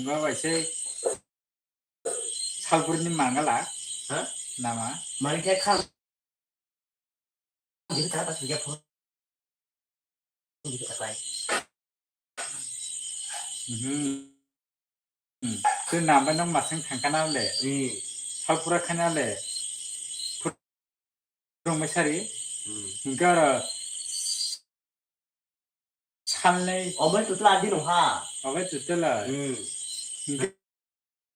Speaker 1: nó vậy sẽ sal pura ni manga lah.
Speaker 3: Hah?
Speaker 1: Nama?
Speaker 3: Manika kan jadi kata sudah pun gitu apa?
Speaker 1: Cứ nằm bên trong mặt sang thằng canal lệ, sal pura canal lệ, trong mấy sari, cái là san lệ,
Speaker 3: Omel tuh telah di ha.
Speaker 1: ở bên chỗ là,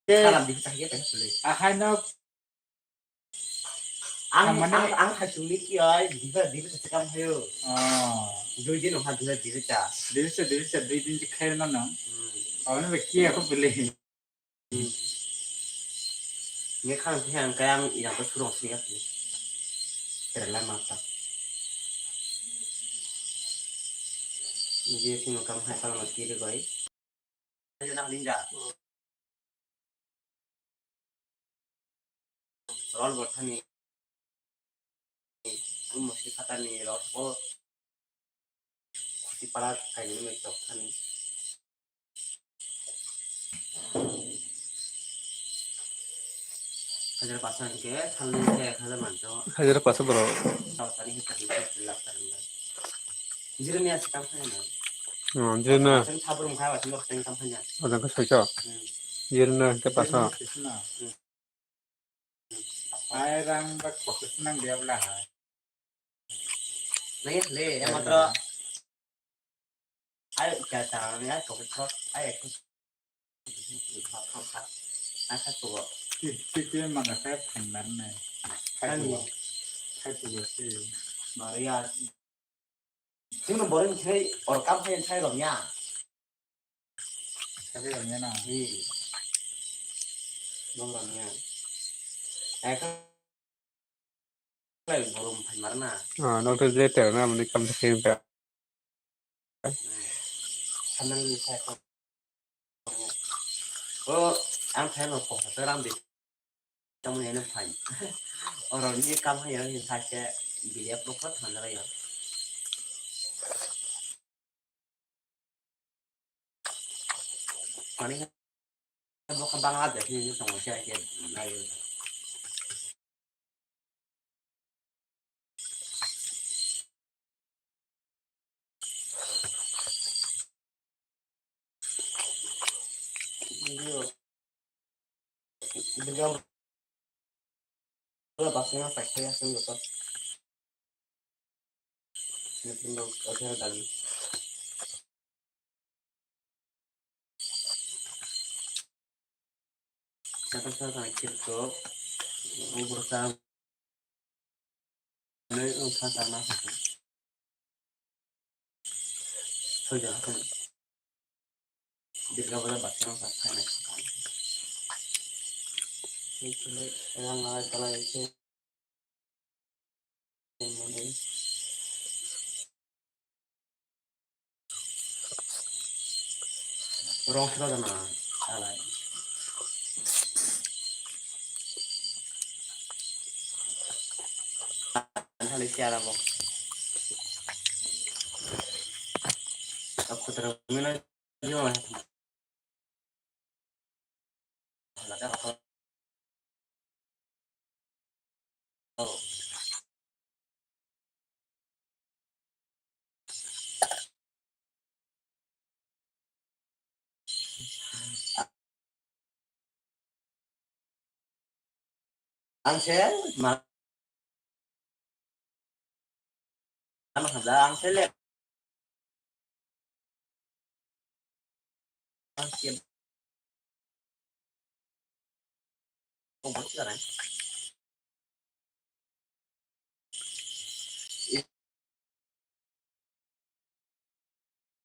Speaker 3: Kalau di kita kita boleh.
Speaker 1: hai nó
Speaker 3: Ang hajuli kiai di kita sekam hayo. Dulu di ha dulu di kita.
Speaker 1: đi đi khai nó nè, ở nó về kia có bị lệ,
Speaker 3: Ini kan yang kayak yang tersurung sih ya. Terlalu mata. Jadi sih makam hai kalau mati deh boy. Ayo nak linja. Roll bertha nih. Aku masih kata nih roll kok di parat kayak ini cok kan. Kajar pasang ke, salin ke, kajar manco.
Speaker 2: Hajar pas bro.
Speaker 3: Tahu tadi kita bilang tadi. Jadi ni asal kampanye.
Speaker 2: Jirna,
Speaker 3: Sen sabur muka wasin dok teng kampanye.
Speaker 2: ada ke sojo. Jirna ke pas.
Speaker 1: hai rang bak fokus nang dia belah,
Speaker 3: Nih, le, yang matra. Ayo kata ni, ayo kau kau, ayo kau. Asal tu.
Speaker 1: cái mà người phép thành bánh này, hai tuổi thì
Speaker 3: Maria. Nhưng mà boleh chơi, orang kampanye chơi rồi nha.
Speaker 1: cái là như nào?
Speaker 3: Belum rồi nha. Kan lagi belum mana.
Speaker 2: Nó từ dễ trở ra mình đi cầm thêm cả.
Speaker 3: Senang saya kok. Oh, ang saya lo kok seram di. Trong này nó phải. Orang ini kampanye yang saya bilik proper mana ya. Paling mau ke Bangladesh ini sama saya kayak lain. Beliau pastinya saya sendiri kok. Ini pindah hotel tadi. Saya sangat kecil berusaha usaha tanah saja kan bila boleh baca orang sana kan itu yang kalau itu orang sudah mana salah. Malaysia lah bang. terminal yo ada apa Ansel mana ada Ansel ya Ansel kok bocor kan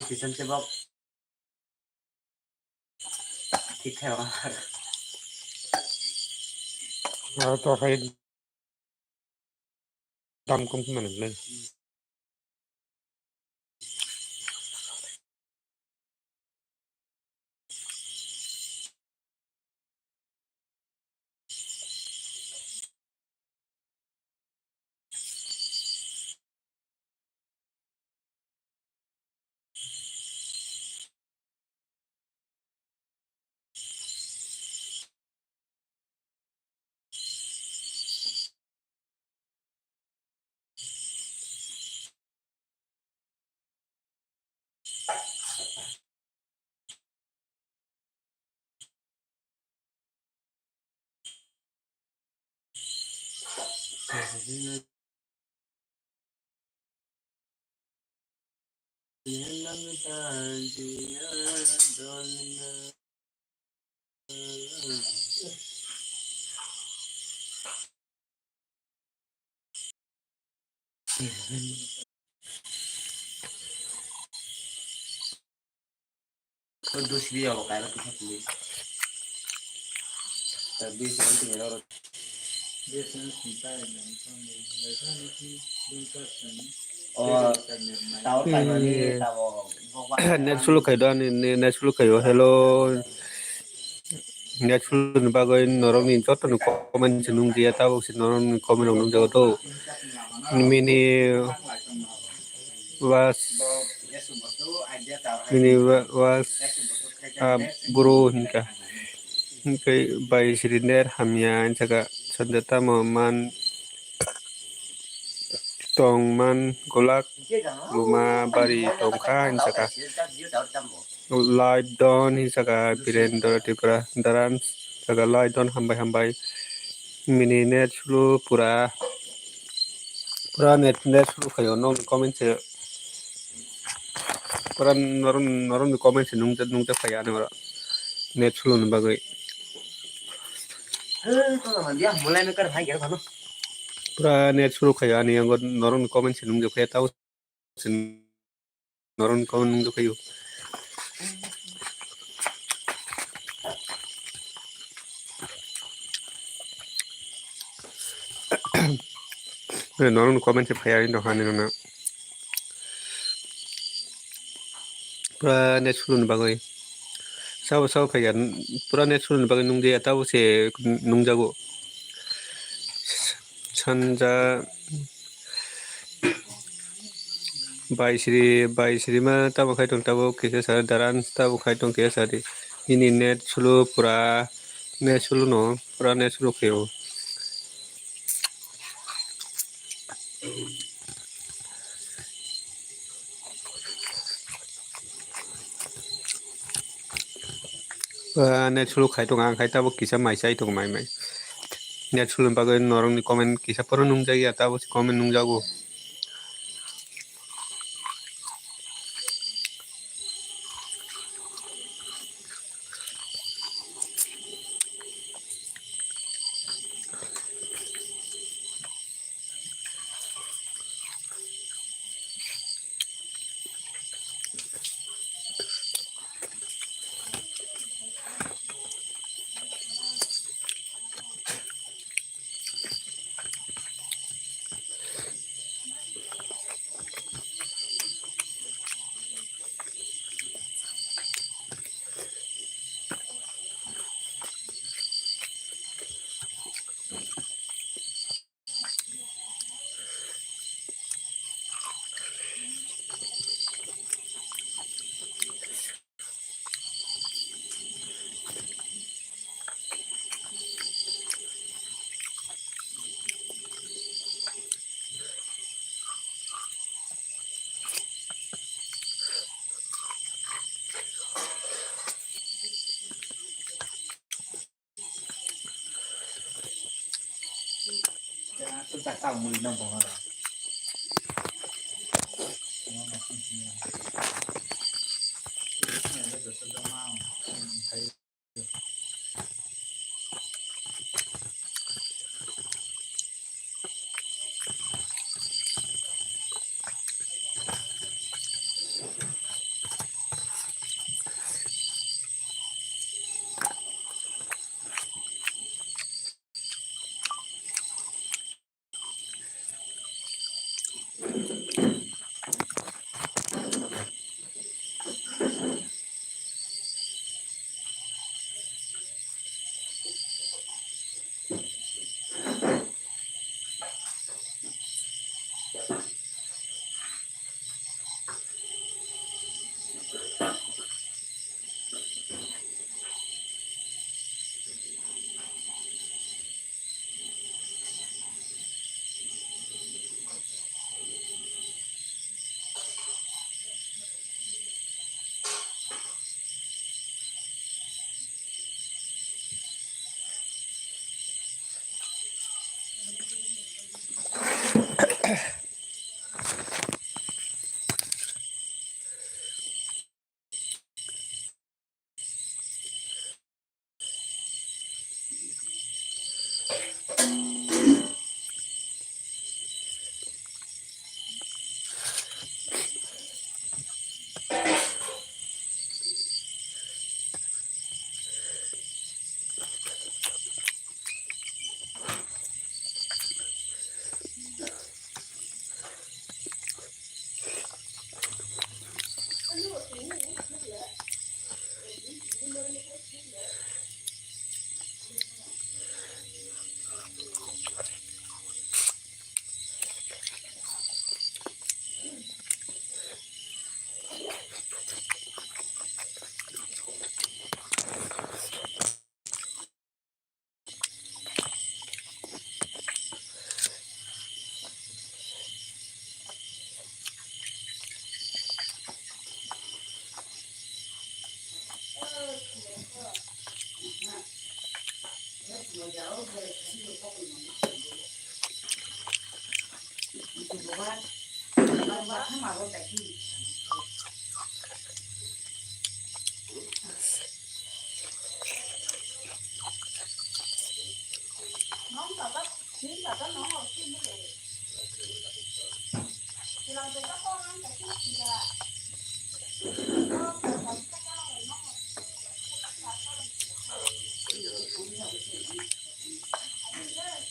Speaker 3: season sebab kita
Speaker 2: to hay dam kum man le
Speaker 3: kudus dia kok kayak kita beli tapi sekarang tinggal orang
Speaker 1: Biasanya cinta yang biasanya
Speaker 3: oh tahu kayak ini tahu
Speaker 2: net sulu kay do ni net sulu kayo hello net sulu bagoy norong ni jot no comment sinung dia tahu si norong comment nung jago to mini was buru hinka hinkai bai silinder hamya jaga sandata man tong man golak luma bari tongka jaga light down jaga birendra tipra daran jaga light down hambai mini net sulu pura net sulu kayo no comment se pura noron comment se nung kaya ne ora net sulu ne bagai
Speaker 3: dia mulai mikir hai gitu kan
Speaker 2: pura net sulu kayo ani yang noron comment se nung kaya tahu sin noron comment nung kayo noron comment se kaya ino hani na pura net sulu ne bagai sao kaya pura net sulu ne bagai nung dia tahu se nung jago sanja baisri ma tabo khai tong tabo kisa sa daran tabo khai tong kisa sa di ini net sulu pura net sulu no pura net sulu kyo net sulu khai tong ang khai tabo kisa mai sai tong mai net sulu bagai norong ni comment kisa pura nung jagi tabo si comment nung jago
Speaker 1: tôi tại sao người nông bỏ rồi nó không chịu này là được tôi mau thấy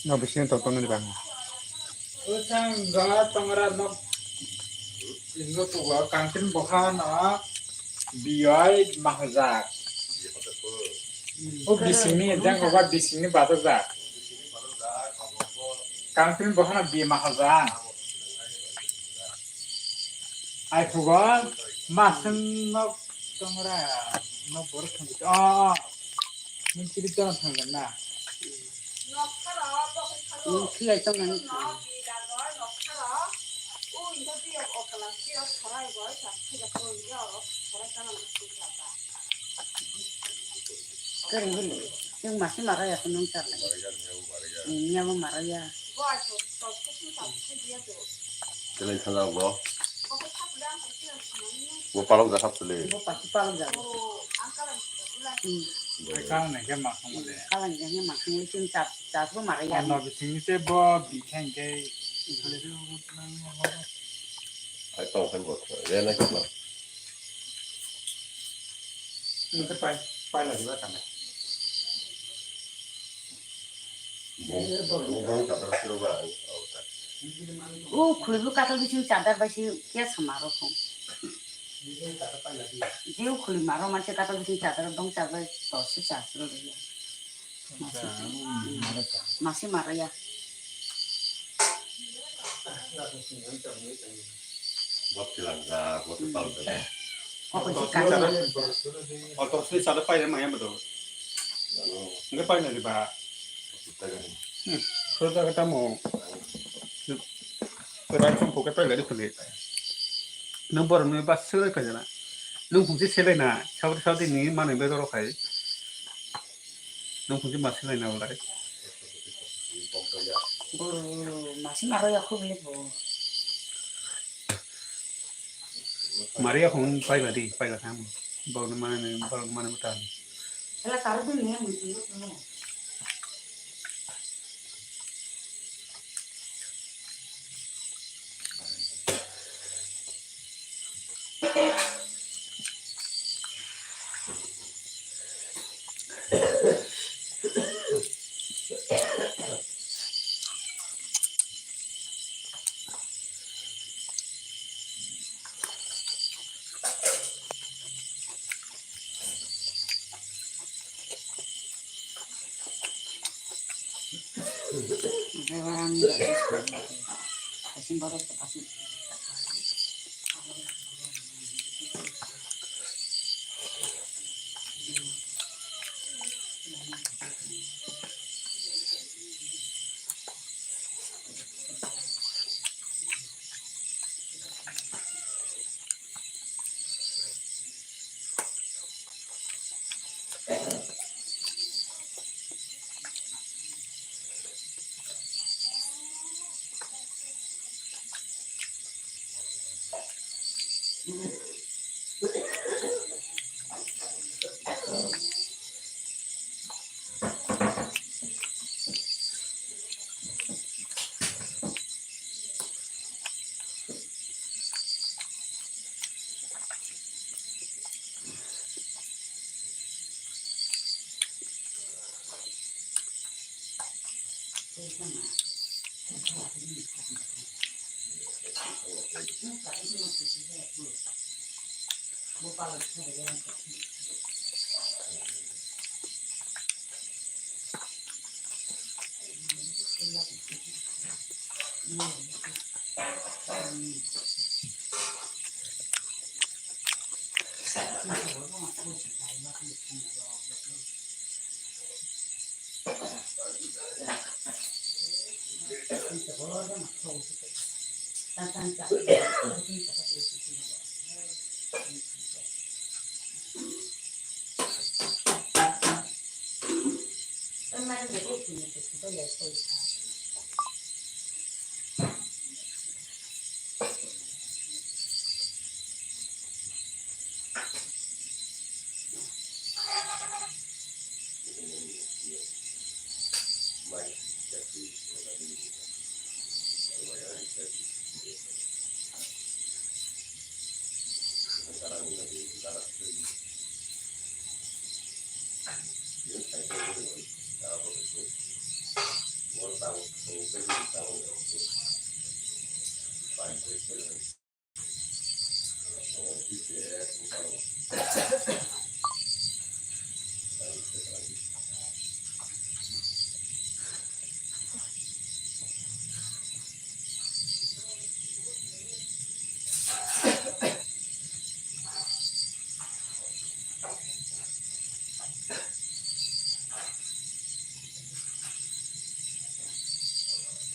Speaker 2: nó bị xuyên tổ tông đi bằng
Speaker 1: sang gala tangra no ingo tu wa kangtin bokha na biai mahazak o bisini jang wa bisini badazak kangtin bokha na bi mahazak ai fuga masen no tangra no bor thang min cerita thang na
Speaker 4: khi ở trong này cái này nhưng mà cái mà ra không nông sản này nhau mà ra
Speaker 6: cái này thằng nào bro 뭐 바람 다 합슬래
Speaker 4: 이거 같이 빠르자
Speaker 1: ai kang này cái mặt không có
Speaker 4: các bạn những mà không chim chặt chặt có mà ra
Speaker 1: nó bị sinh sẽ bỏ bị khen cái
Speaker 6: ai tông thành bột đây này các bạn
Speaker 2: nó cái bay là gì đó thằng này
Speaker 6: 뭐 방금 잡아 쓰러 봐
Speaker 4: ô khử cái tôi chim chặt đã phải cái sao mà rồi không nếu khử mà rồi mà cái tôi chim chặt đã đông chặt phải tổ chức chặt rồi mà xem mà ra
Speaker 6: 먹지 않자 그것도 빠르다
Speaker 4: có cái cái
Speaker 2: ở tổ sư sao nó bay đến mà em bắt đầu cái bay này thì bà 그러다가 뭐 Rai không phụ cái tay lại được kali. Nung bor me bas sele ka jana. Nung phung sele na, sau di ni mane be ro khai. Nung phung ma sele na ulai.
Speaker 4: masih marah ya aku beli bu.
Speaker 2: Maria hon pai ba di, pai la tham. Bau na mane mutan.
Speaker 4: Kalau taruh dulu ya mungkin itu. Orang kasih baru kasih.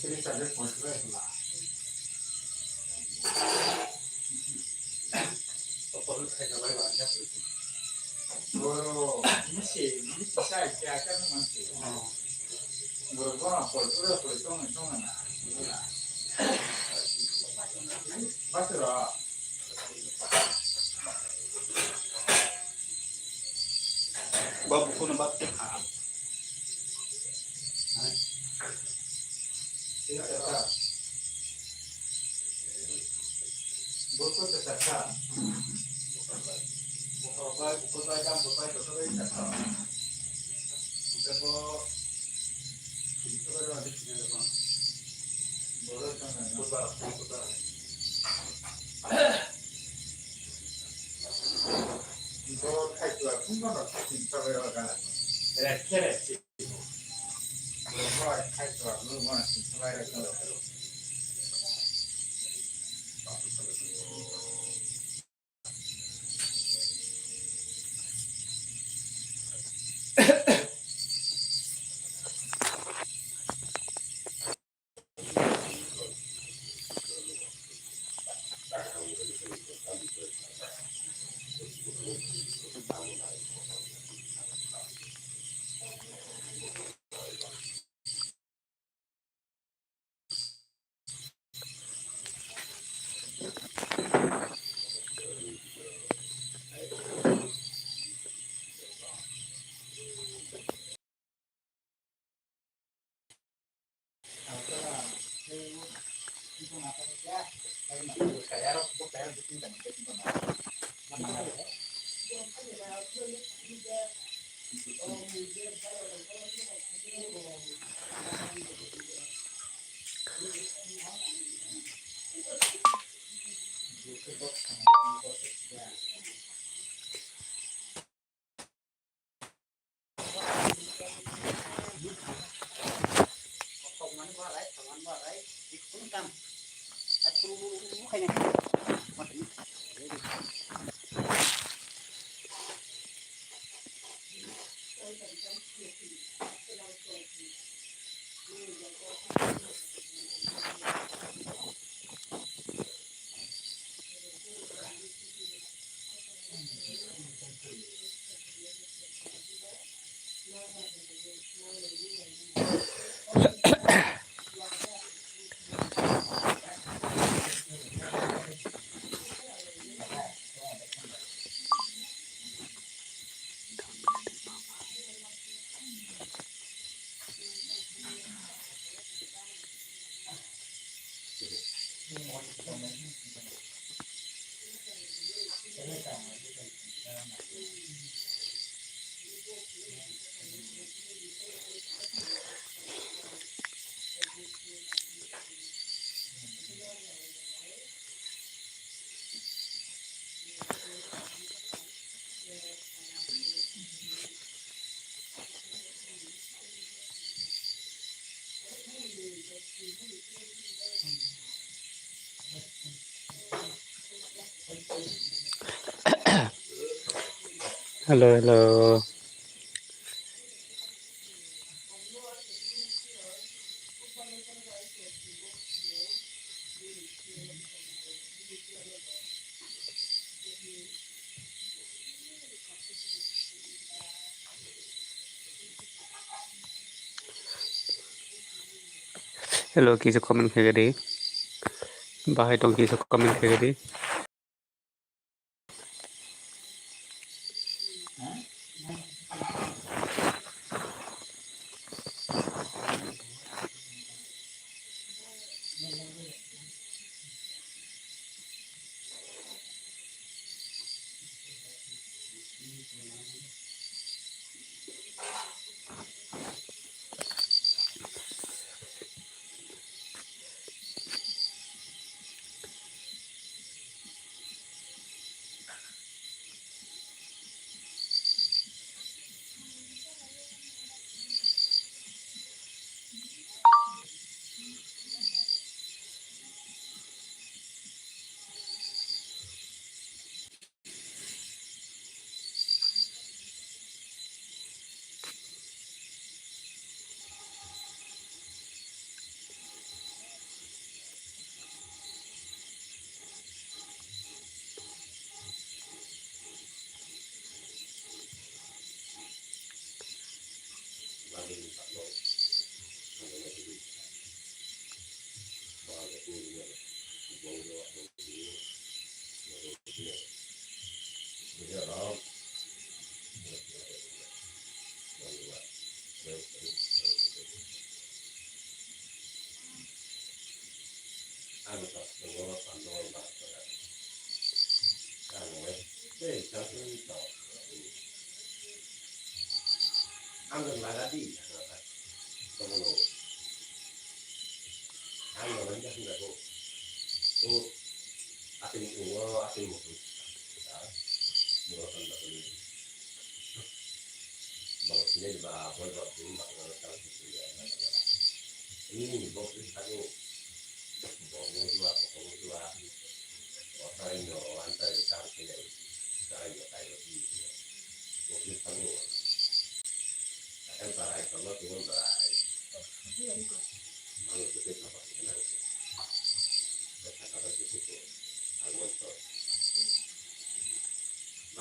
Speaker 1: Cerita pun lah.
Speaker 5: Apa kayak apa banyak itu.
Speaker 1: Guru ini bisa kan masih. Guru gua por itu na. Basura.
Speaker 2: Babu ko na bat ha.
Speaker 1: Buku tetap. Buku tajam, buku itu tetap. Buku itu ada di sini apa? Boleh kan? Buku. Itu kayak tu aku kan tak cinta berapa kan? Keren. Buku kayak tu aku mana cinta berapa kan?
Speaker 2: Hello, hello. Hello, kisa comment kagadi. Bahay tong kisa comment kagadi.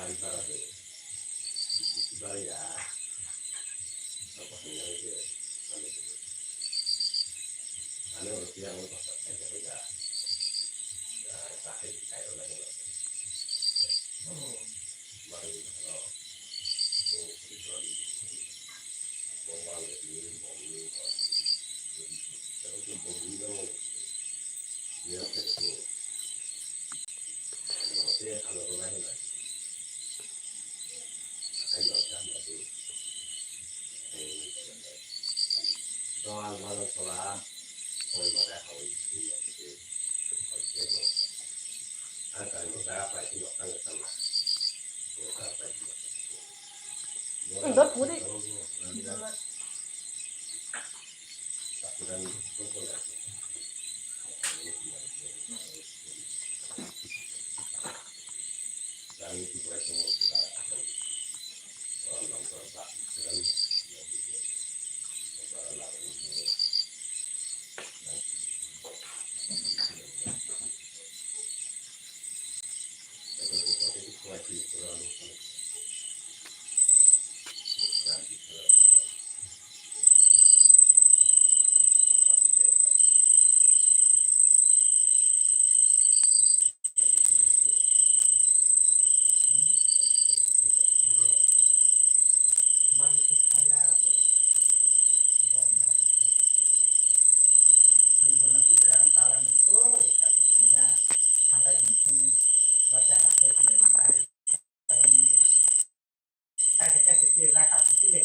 Speaker 6: antara dari ya apa hanya itu ane rupiah untuk pakai kerja sakit kayak orang lain baru kalau kecuali mau ini terus mau dong dia itu kalau dia kalau orang lain ayo kan itu soal malam soal hoy mà hồi thì hồi kia rồi anh phải một cái phải chỉ một cái là tăng một cái phải
Speaker 4: Rất vui đi.
Speaker 1: Balik kaya benar bilang talan itu katanya sampai mungkin baca hasil tidak naik karena kita kira kata pilih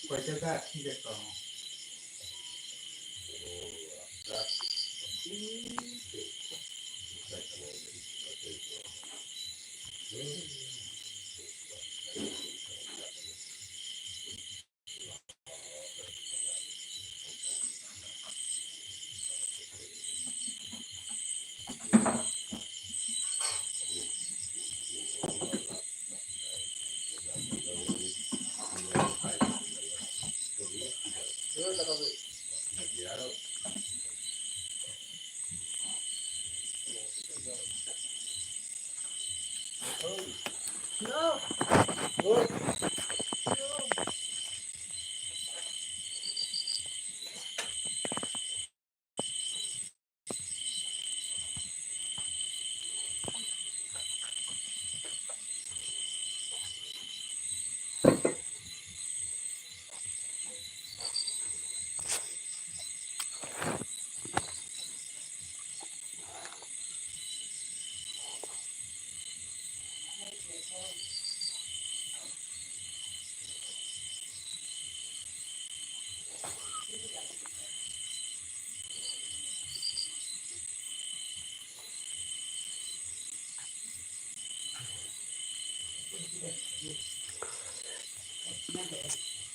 Speaker 1: Kuajaga tidak kau.
Speaker 3: No.